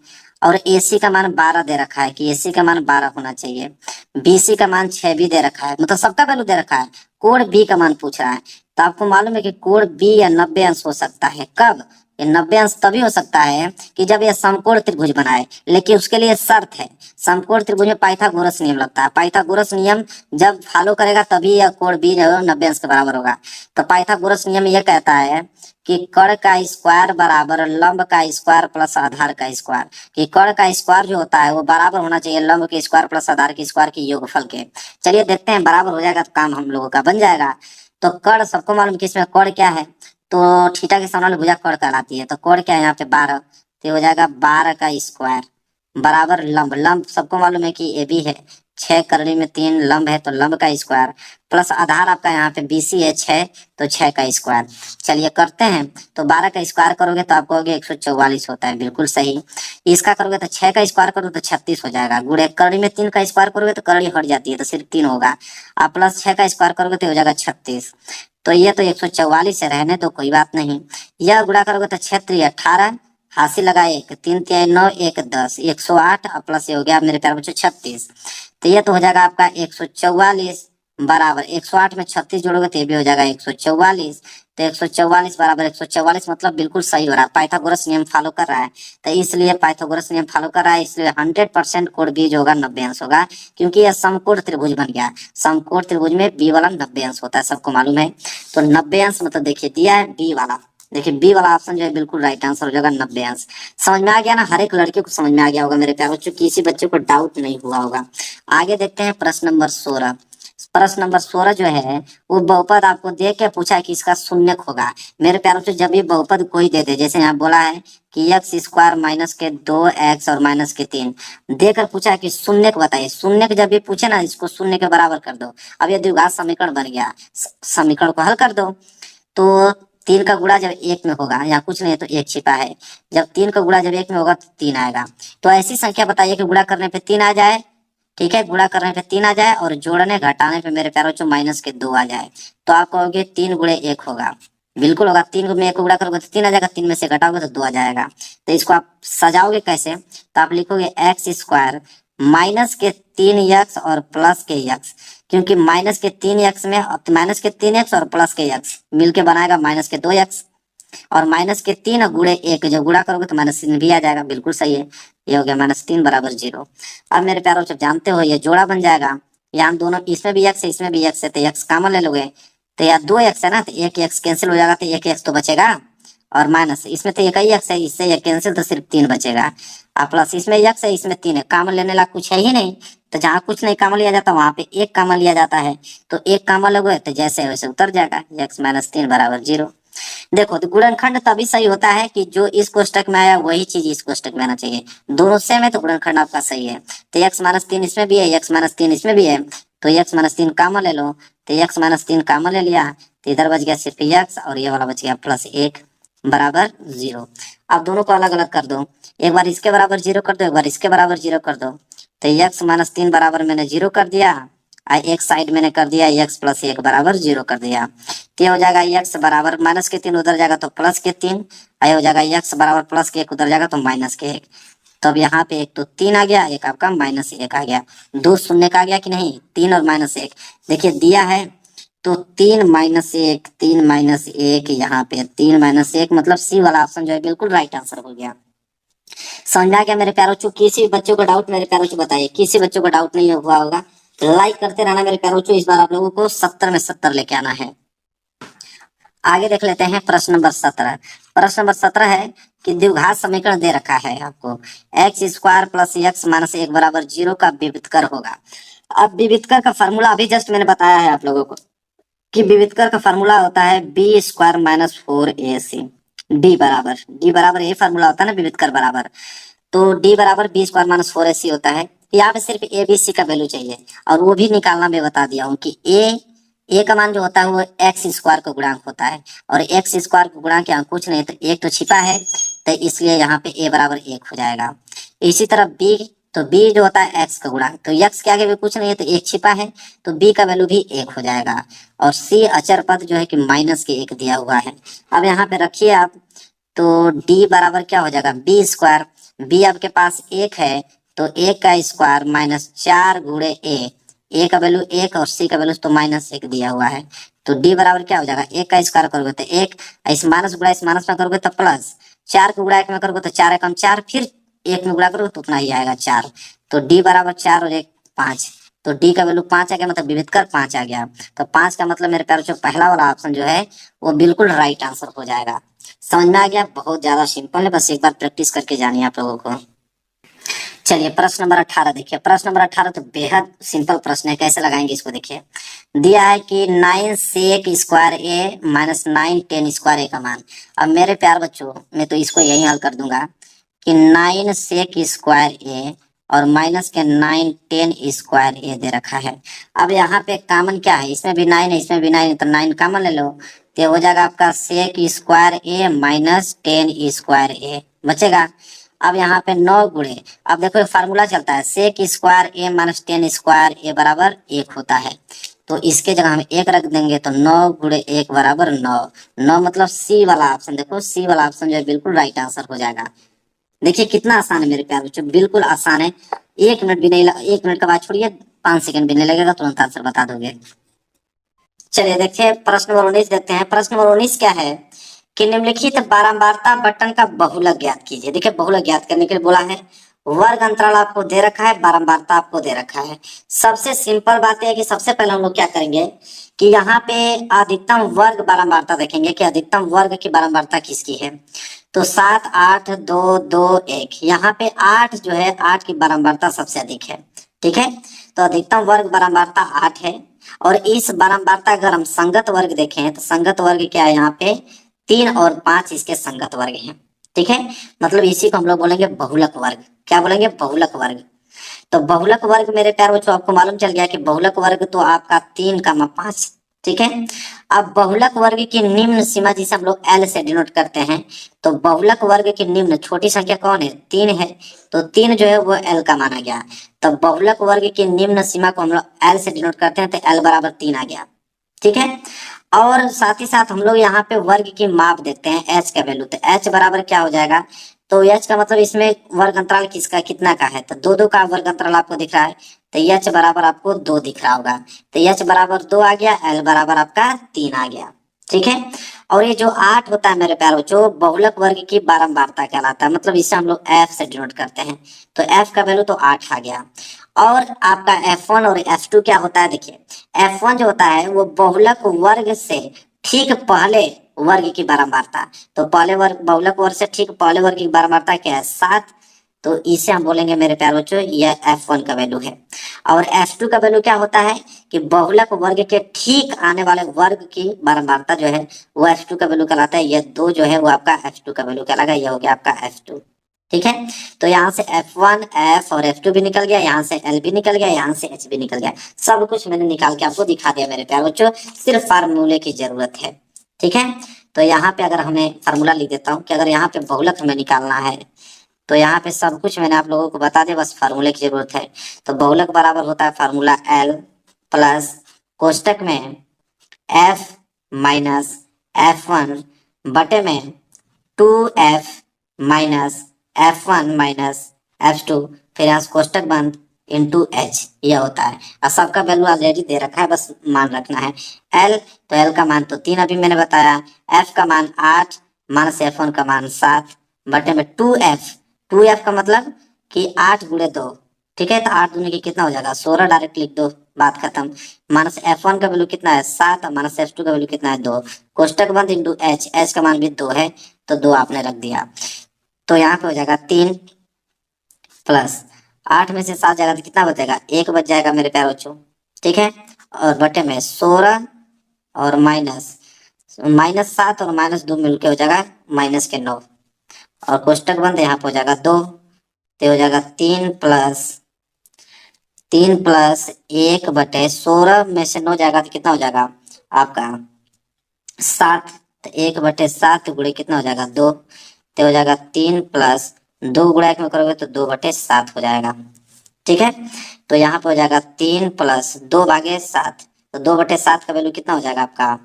और एसी का मान 12 दे रखा है कि एसी का मान 12 होना चाहिए, बीसी का मान 6 भी दे रखा है, मतलब सबका वैल्यू दे रखा है। कोण बी का मान पूछ रहा है, तो आपको मालूम है कि कोण बी या 90 अंश हो सकता है। कब, ये 90 अंश तभी हो सकता है कि जब यह समकोण त्रिभुज बनाए, लेकिन उसके लिए शर्त है, समकोण त्रिभुज में पाइथागोरस नियम लगता है। पाइथागोरस नियम जब फॉलो करेगा तभी यह कोण बी 90 अंश के बराबर होगा। तो पाइथागोरस नियम यह कहता है कि कर्ण का स्क्वायर बराबर लंब का स्क्वायर प्लस आधार का स्क्वायर, कि कर्ण का स्क्वायर जो होता है वो बराबर होना चाहिए लंब के स्क्वायर प्लस आधार के स्क्वायर के योगफल के। चलिए देखते हैं बराबर हो जाएगा तो काम हम लोगों का बन जाएगा। तो कर्ण सबको मालूम कि इसमें कर्ण क्या है, तो थीटा के सामने वाली भुजा कर्ण कहलाती है, तो कर्ण क्या है यहाँ पे 12, तो हो जाएगा 12 का स्क्वायर बराबर लंब, लंब सबको मालूम है कि ए बी है, 6 करड़ी में 3 लंब है तो लंब का स्क्वायर प्लस आधार आपका यहाँ पे BC है 6 तो 6 का स्क्वायर। चलिए करते हैं। तो 12 का स्क्वायर करोगे तो आपको हो गया 144 होता है, बिल्कुल सही। इसका करोगे तो 6 का स्क्वायर करोगे तो 36 हो जाएगा। गुणे करड़ी में 3 का स्क्वायर करोगे तो करड़ी हट जाती है तो सिर्फ 3 होगा। आप प्लस 6 का स्क्वायर करोगे तो हो जाएगा 36। तो ये तो 144 है, रहने तो कोई बात नहीं। यह गुणा करोगे तो 6 3 18, हासिल लगा 1 3 3 9 1 10, 108 और प्लस ये हो गया मेरे प्यारे बच्चों 36। तो ये तो हो जाएगा आपका 144 बराबर 108 में 36 जोड़ोगे तो ये भी हो जाएगा 144। तो 144 बराबर 144 मतलब बिल्कुल सही हो रहा है, पाइथागोरस नियम फॉलो कर रहा है। तो इसलिए पाइथागोरस नियम फॉलो कर रहा है, इसलिए 100% कोण बी जो होगा 90 अंश होगा, क्योंकि यह समकोण त्रिभुज बन गया। समकोण त्रिभुज में बी वाला 90 अंश होता है, सबको मालूम है। तो 90 अंश मतलब देखिए दिया है बी वाला, देखिए बी वाला ऑप्शन जो है बिल्कुल राइट आंसर हो जाएगा 90 अंश। समझ में आ गया ना, हर एक लड़के को समझ में आ गया होगा मेरे प्यारे बच्चों, किसी बच्चे को डाउट नहीं हुआ होगा। आगे देखते हैं प्रश्न नंबर 16। प्रश्न नंबर 16 जो है वो बहुपद आपको दे के पूछा है कि इसका शून्यक होगा। मेरे प्यारे बच्चों जब भी बहुपद कोई दे दे, जैसे यहाँ बोला है कि एक्स स्क्वायर माइनस के 2x और माइनस के 3 देकर पूछा है कि शून्यक बताइए। शून्यक जब भी पूछे ना, इसको शून्य के बराबर कर दो। अब ये द्विघात समीकरण बन गया, समीकरण को हल कर दो। तो 3 का गुणा जब 1 में होगा, यहाँ कुछ नहीं है तो 1 छिपा है, जब 3 का गुणा जब 1 में होगा तो 3 आएगा। तो ऐसी संख्या बताइए कि गुणा करने पे 3 आ जाए, ठीक है, गुणा करने पे 3 आ जाए और जोड़ने घटाने पे मेरे प्यारे बच्चों माइनस के 2 आ जाए। तो आप कहोगे 3 गुणे 1 होगा, बिल्कुल होगा। 3 में 1 को गुणा करोगे तो 3 आ जाएगा, 3 में से घटाओगे तो 2 आ जाएगा। तो इसको आप सजाओगे कैसे, तो आप लिखोगे एक्स स्क्वायर माइनस के 3x और प्लस के x, क्योंकि माइनस के 3x में माइनस के 3x और प्लस के x मिलके बनाएगा माइनस के 2x, और माइनस के 3 गुणे 1 जब गुणा करोगे तो माइनस 3 भी आ जाएगा, बिल्कुल सही है। ये हो गया -3 बराबर 0। अब मेरे प्यारों जब जानते हो ये जोड़ा बन जाएगा, यहाँ दोनों इसमें भी x है इसमें भी x है, तो x कॉमन ले लोगे तो यहाँ 2x है ना, तो एक x कैंसिल हो जाएगा, तो एक x तो बचेगा, और माइनस इसमें तो एक ही x है, इससे ये कैंसिल तो सिर्फ 3 बचेगा। और प्लस इसमें x है इसमें 3 है, कॉमन लेने लायक कुछ है ही नहीं। तो जहाँ कुछ नहीं कॉमन लिया जाता वहां पे एक कॉमन लिया जाता है, तो एक कॉमन लोगे तो जैसे वैसे उतर जाएगा, x -3 बराबर 0। देखो तो गुणनखंड तभी सही होता है कि जो इस कोष्टक में आया वही चीज इस कोष्टक में आना चाहिए, दोनों सेम है तो गुणनखंड आपका सही है। तो x -3 इसमें भी है, x -3 इसमें भी है, तो x -3 कॉमन ले लो, तो x -3 कॉमन ले लिया, तो इधर बच गया सिर्फ x और ये वाला बच गया +1 बराबर 0। अब दोनों को अलग अलग कर दो, एक बार इसके बराबर 0 कर दो, एक बार इसके बराबर 0 कर दो। तो x -3 बराबर मैंने 0 कर दिया, एक साइड मैंने कर दिया x +1 बराबर 0 कर दिया। तो हो जाएगा x बराबर माइनस के 3 उधर जाएगा तो प्लस के 3, हो जाएगा x बराबर प्लस के 1 उधर जाएगा तो माइनस के 1। तो अब यहाँ पे एक तो 3 आ गया, एक आपका -1 आ गया, दो शून्य का आ गया कि नहीं, 3 और -1 देखिए दिया है। तो 3 -1 3 -1 यहाँ पे 3 -1 मतलब सी वाला ऑप्शन जो है बिल्कुल राइट आंसर हो गया। समझ में आ गया मेरे प्यारों चो, किसी बच्चों को डाउट मेरे प्यारों चो बताइए, किसी बच्चों को डाउट नहीं हुआ होगा, लाइक करते रहना मेरे प्यारों चो। इस बार आप लोगों को 70 में 70 लेके आना है। आगे देख लेते हैं प्रश्न नंबर 17। प्रश्न नंबर 17 है कि द्विघात समीकरण दे रखा है आपको, x square plus x minus 1 बराबर 0 का विविधकर होगा। अब विविधकर का फॉर्मूला अभी जस्ट मैंने बताया है आप लोगों को कि विविधकर का फॉर्मूला होता है B square minus 4ac, D बराबर ये फॉर्मूला होता है ना विविधकर बराबर, तो डी बराबर बी स्क्वायर माइनस 4ac होता है। यहाँ पे सिर्फ ए बी सी का वैल्यू चाहिए और वो भी निकालना मैं बता दिया हूँ कि ए का मान जो होता है वो एक्स स्क्वायर का गुणांक होता है, और एक्स स्क्वायर का गुणांक यहाँ कुछ नहीं तो एक तो छिपा है, तो इसलिए यहाँ पे ए बराबर 1 हो जाएगा। इसी तरह बी, तो बी जो होता है एक्स का गुणांक, तो एक्स के आगे भी कुछ नहीं है तो 1 छिपा है, तो बी का वैल्यू भी 1 हो जाएगा। और सी अचर पद जो है कि -1 दिया हुआ है। अब यहाँ पे रखिए आप, तो डी बराबर क्या हो जाएगा बी स्क्वायर, बी आपके पास 1 है तो 1 का स्क्वायर -4 गुणे ए का वैल्यू 1 और सी का वैल्यू तो -1 दिया हुआ है। तो डी बराबर क्या हो जाएगा, 1 का स्क्वायर करोगे तो 1, इस माइनस गुणा इस माइनस में करोगे तो प्लस, 4 को गुणा 1 में करोगे तो 4 एकम 4, फिर 1 में गुणा करोगे तो उतना ही आएगा 4। तो डी बराबर 4 और 1 5, तो डी का वैल्यू 5 आ गया, मतलब विविधकर 5 आ गया। तो 5 का मतलब मेरे प्यारे जो पहला वाला ऑप्शन जो है वो बिल्कुल राइट आंसर हो जाएगा। समझ में आ गया, बहुत ज्यादा सिंपल है, बस एक बार प्रैक्टिस करके जानिए आप लोगों को। चलिए प्रश्न नंबर 18 देखिए, प्रश्न नंबर 18 तो बेहद सिंपल प्रश्न है, कैसे लगाएंगे इसको देखिए। दिया है कि 9 sec स्क्वायर ए माइनस 9 tan स्क्वायर ए का मान। अब मेरे प्यार बच्चों मैं तो इसको यही हल कर दूंगा कि 9 sec स्क्वायर ए और माइनस के 9 10 स्क्वायर ए दे रखा है। अब यहाँ पे कॉमन क्या है, इसमें भी 9 है इसमें भी 9 है, तो 9 कॉमन ले लो, तो हो जाएगा आपका सेक स्क्वायर ए माइनस 10 स्क्वायर ए बचेगा। अब यहाँ पे 9 गुणे, अब देखो फार्मूला चलता है सेक स्क्वायर ए माइनस 10 स्क्वायर ए बराबर 1 होता है, तो इसके जगह हम 1 रख देंगे, तो 9 गुणे 1 बराबर 9। 9 मतलब सी वाला ऑप्शन, देखो सी वाला ऑप्शन जो है बिल्कुल राइट आंसर हो जाएगा। देखिए कितना आसान है मेरे प्यार बच्चों, बिल्कुल आसान है। 1 मिनट भी नहीं, 1 मिनट का बात छोड़िए, 5 सेकंड भी नहीं लगेगा, तुरंत आंसर बता दोगे। चलिए देखिए प्रश्न नंबर 19 देखते हैं। प्रश्न नंबर 19 क्या है कि निम्नलिखित बारंबारता बटन का बहुलक ज्ञात कीजिए। देखिए बहुलक ज्ञात करने के लिए बोला है, वर्ग अंतराल आपको दे रखा है, बारंबारता आपको दे रखा है। सबसे सिंपल बात यह है कि सबसे पहले हम लोग क्या करेंगे कि यहाँ पे अधिकतम वर्ग बारंबारता देखेंगे कि अधिकतम वर्ग की बारंबारता किसकी है। तो 7 8 2 2 1, यहाँ पे 8 जो है 8 की बारंबारता सबसे अधिक है। ठीक है, तो अधिकतम वर्ग बारंबारता 8 है। और इस बारंबारता अगर हम संगत वर्ग देखें तो संगत वर्ग क्या है, यहाँ पे 3 और 5 इसके संगत वर्ग हैं। ठीक है, मतलब इसी को हम लोग बोलेंगे बहुलक वर्ग। क्या बोलेंगे, बहुलक वर्ग। तो बहुलक वर्ग मेरे प्यार बच्चों आपको मालूम चल गया कि बहुलक वर्ग तो आपका 3 का 5। ठीक है, अब बहुलक वर्ग की निम्न सीमा जिसे हम लोग एल से डिनोट करते हैं, तो बहुलक वर्ग की निम्न छोटी संख्या कौन है, 3 है, तो 3 जो है वो एल का माना गया। तो बहुलक वर्ग की निम्न सीमा को हम लोग एल से डिनोट करते हैं, तो एल बराबर 3 आ गया। ठीक है, और साथ ही साथ हम लोग यहाँ पे वर्ग की माप देखते हैं एच का वैल्यू, तो एच बराबर क्या हो जाएगा, तो एच का मतलब इसमें वर्ग अंतराल किसका कितना का है, तो 2 2 का वर्ग अंतराल आपको दिख रहा है, तो एच बराबर आपको 2 दिख रहा होगा, तो एच बराबर 2 आ गया, एल बराबर आपका 3 आ गया। ठीक है, और ये जो 8 होता है मेरे प्यारो जो बहुलक वर्ग की बारंबारता कहलाता है, मतलब इसे हम लोग एफ से डिनोट करते हैं, तो एफ का वैल्यू तो 8 आ गया। और आपका F1 और F2 क्या होता है, देखिए F1 जो होता है वो बहुलक वर्ग से ठीक पहले वर्ग की बारंबारता, तो पहले वर्ग बहुलक वर्ग से ठीक पहले वर्ग की बारंबारता क्या है, 7, तो इसे हम बोलेंगे मेरे प्यारे बच्चों यह F1 का वैल्यू है। और F2 का वैल्यू क्या होता है कि बहुलक वर्ग के ठीक आने वाले वर्ग की बारंबारता जो है वो F2 का वैल्यू कहलाता है, यह 2 जो है वो आपका F2 का वैल्यू कहलाएगा, यह हो गया आपका F2। ठीक है, तो यहाँ से F1 F और F2 भी निकल गया, यहाँ से L भी निकल गया, यहाँ से H भी निकल गया, सब कुछ मैंने निकाल के आपको दिखा दिया मेरे प्यारे बच्चों, सिर्फ फार्मूले की जरूरत है। ठीक है, तो यहाँ पे अगर हमें फार्मूला लिख देता हूँ कि अगर यहाँ पे बहुलक हमें निकालना है, तो यहाँ पे सब कुछ मैंने आप लोगों को बता दिया, बस फार्मूले की जरूरत है। तो बहुलक बराबर होता है फार्मूला L प्लस कोष्टक में F माइनस F1 बटे में 2F minus F1 minus F2, फिर यहाँ से कोष्टक बंद इंटू H, यह होता है। और सबका वैल्यू ऑलरेडी दे रखा है, बस मान रखना है। L, तो L का मान तो 3 अभी मैंने बताया, F का मान 8 माइनस F1 का मान 7 बटे में 2F, 2F का मतलब कि 8 गुणे 2। ठीक है, तो 8 दूनी की कितना हो जाएगा 16, डायरेक्ट लिख दो, बात खत्म। माइनस F1 का वैल्यू कितना है 7 और माइनस F2 का वैल्यू कितना है 2, कोष्टक बंद इंटू H, H का मान भी 2 है, तो 2 आपने रख दिया, तो यहाँ पे हो जाएगा 3 प्लस 8 में से 7 जाएगा तो कितना बचेगा, 1 बच जाएगा मेरे प्यारे बच्चों। ठीक है, और बटे में 16 और माइनस माइनस 7 और माइनस 2 मिलके हो जाएगा माइनस के 9, और कोष्टक बंद यहाँ पे हो जाएगा 2, तो हो जाएगा 3 प्लस 1 बटे 16 में से 9 जाएगा तो कितना हो जाएगा आपका 7, तो 1/7 गुणे कितना हो जाएगा 2, तो हो जाएगा 3 प्लस 2 गुणा 1 में करोगे तो 2/7 हो जाएगा। ठीक है, तो यहाँ पे हो जाएगा 3 प्लस 2/7, तो 2/7 का वैल्यू कितना हो जाएगा आपका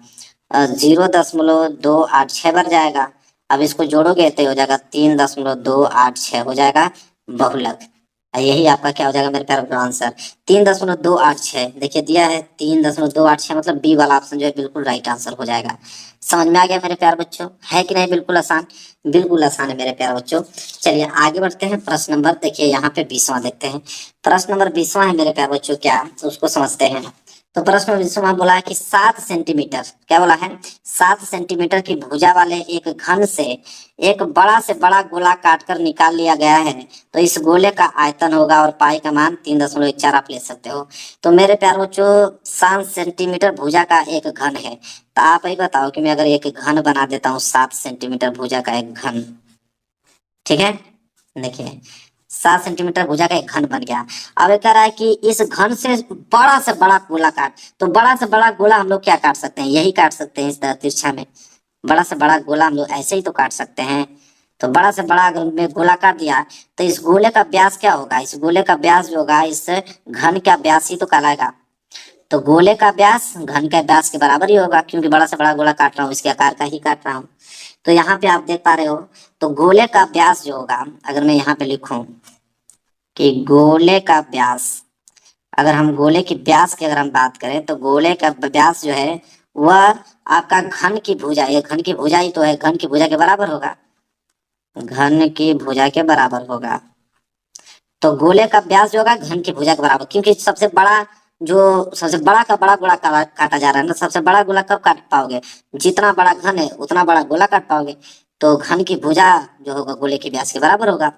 0.286 बढ़ जाएगा। अब इसको जोड़ोगे तो हो जाएगा 3.286 हो जाएगा बहुलक, यही आपका क्या हो जाएगा मेरे प्यारे आंसर 3.286। देखिए दिया है 3.286, मतलब बी वाला ऑप्शन जो है बिल्कुल राइट आंसर हो जाएगा। समझ में आ गया मेरे प्यारे बच्चों, है कि नहीं, बिल्कुल आसान, बिल्कुल आसान है मेरे प्यारे बच्चों। चलिए आगे बढ़ते हैं, प्रश्न नंबर देखिए यहाँ पे 20वां देखते हैं। प्रश्न नंबर 20वां है मेरे प्यारे बच्चों, क्या उसको समझते हैं। तो प्रश्न में 20वां बोला है कि 7 सेंटीमीटर, क्या बोला है 7 सेंटीमीटर की भुजा वाले एक घन से एक बड़ा से बड़ा गोला काटकर निकाल लिया गया है, तो इस गोले का आयतन होगा और पाई का मान 3.14 आप ले सकते हो। तो मेरे प्यारे बच्चों 7 सेंटीमीटर भुजा का एक घन है, तो आप ही बताओ कि मैं अगर एक घन बना देता हूँ 7 सेंटीमीटर भुजा का एक घन। ठीक है, देखिए 7 सेंटीमीटर भुजा का एक घन बन गया। अब ये कह रहा है कि इस घन से बड़ा गोला काट। तो बड़ा से बड़ा गोला हम लोग क्या काट सकते हैं, यही काट सकते हैं इस तरह तिरछा में। बड़ा से बड़ा गोला हम लोग ऐसे ही तो काट सकते हैं। तो बड़ा से बड़ा अगर मैं गोला काट दिया तो इस गोले का व्यास क्या होगा, इस गोले का व्यास जो होगा इस घन का व्यास ही तो कहलाएगा। तो गोले का व्यास घन के व्यास के बराबर ही होगा, क्योंकि बड़ा से बड़ा गोला काट रहा हूँ, इसके आकार का ही काट रहा हूँ। तो यहाँ पे आप देख पा रहे हो, तो गोले का व्यास जो होगा, अगर मैं यहाँ पे लिखूं कि गोले का व्यास, अगर हम गोले की व्यास की अगर हम बात करें तो गोले का व्यास जो है वह आपका घन की भुजा, ये घन की भुजा ही तो है, घन की भुजा के बराबर होगा, घन की भुजा के बराबर होगा। तो गोले का व्यास जो होगा घन की भुजा के बराबर, क्योंकि सबसे बड़ा सबसे बड़ा का बड़ा गोला काटा जा रहा है ना, सबसे बड़ा गोला कब काट पाओगे, जितना बड़ा घन है उतना बड़ा गोला काट पाओगे। तो घन की भुजा जो होगा गोले के व्यास के बराबर होगा।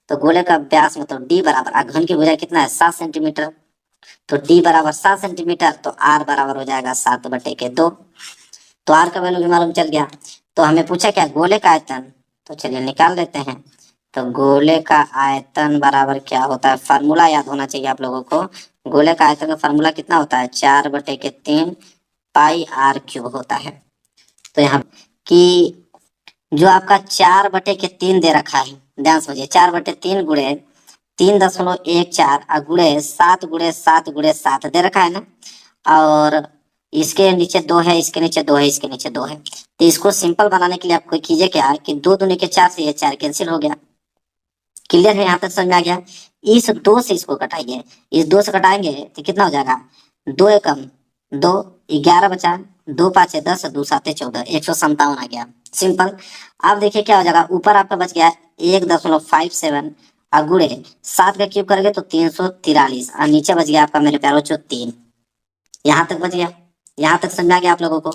तो गोले का व्यास मतलब डी बराबर, घन की भुजा कितना है 7 सेंटीमीटर। तो डी बराबर 7 सेंटीमीटर, तो आर बराबर हो जाएगा 7/2। तो आर का वैल्यू भी मालूम चल गया। तो हमें पूछा क्या, गोले का आयतन, तो चलिए निकाल लेते हैं। तो गोले का आयतन बराबर क्या होता है, फार्मूला याद होना चाहिए आप लोगों को। गोले का आयतन का फार्मूला कितना होता है, 4/3 पाई आर क्यूब होता है। तो यहाँ कि जो आपका 4/3 दे रखा है, ध्यान समझिए, 4/3 गुणे 3.14 गुणे 7 दे रखा है ना, और इसके नीचे 2 है, इसके नीचे 2 है, इसके नीचे 2 है। तो इसको सिंपल बनाने के लिए आप कोई कीजिए क्या कि 2 दूनी के 4 से ये 4 कैंसिल हो गया। क्लियर है, यहाँ तक समझ में आ गया। इस 2 से इसको कटाइए, इस 2 से कटाएंगे तो कितना हो जाएगा, 2 एकम 2, 11 बचा, 2 5 10, 2 7 14, 157 आ गया। सिंपल। अब देखिए क्या हो जाएगा, ऊपर आपका बच गया 1.57 और गुणे 7 का क्यूब करेंगे तो 343, और नीचे बच गया आपका मेरे प्यारो 3। यहाँ तक बच गया, यहाँ तक समझ आ गया आप लोगों को।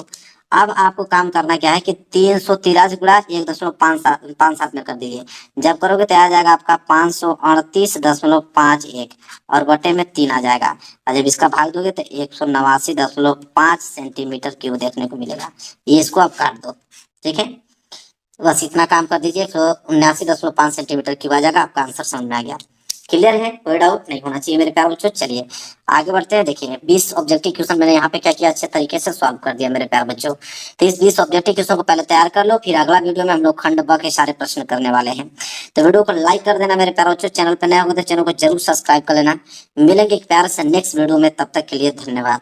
अब आपको काम करना क्या है कि 343 गुणा 1.57 में कर दीजिए। जब करोगे तो आ जाएगा आपका 538.51 और बटे में 3 आ जाएगा। और जब इसका भाग दोगे तो 189.5 सेंटीमीटर क्यूब देखने को मिलेगा। ये इसको आप काट दो, ठीक है। बस इतना काम कर दीजिए, 189.5 सेंटीमीटर क्यूब आ जाएगा। आपका आंसर समझ में आ गया। क्लियर है, कोई डाउट नहीं होना चाहिए मेरे प्यारे बच्चों। चलिए आगे बढ़ते हैं। देखिए 20 ऑब्जेक्टिव क्वेश्चन मैंने यहाँ पे क्या किया, अच्छे तरीके से सॉल्व कर दिया मेरे प्यारे बच्चों। तो इस 20 ऑब्जेक्टिव क्वेश्चन को पहले तैयार कर लो, फिर अगला वीडियो में हम लोग खंड ब के सारे प्रश्न करने वाले हैं। तो वीडियो को लाइक कर देना मेरे प्यारे बच्चों, चैनल पर नया होगा तो चैनल को जरूर सब्सक्राइब कर लेना। मिलेंगे एक प्यार से नेक्स्ट वीडियो में, तब तक के लिए धन्यवाद।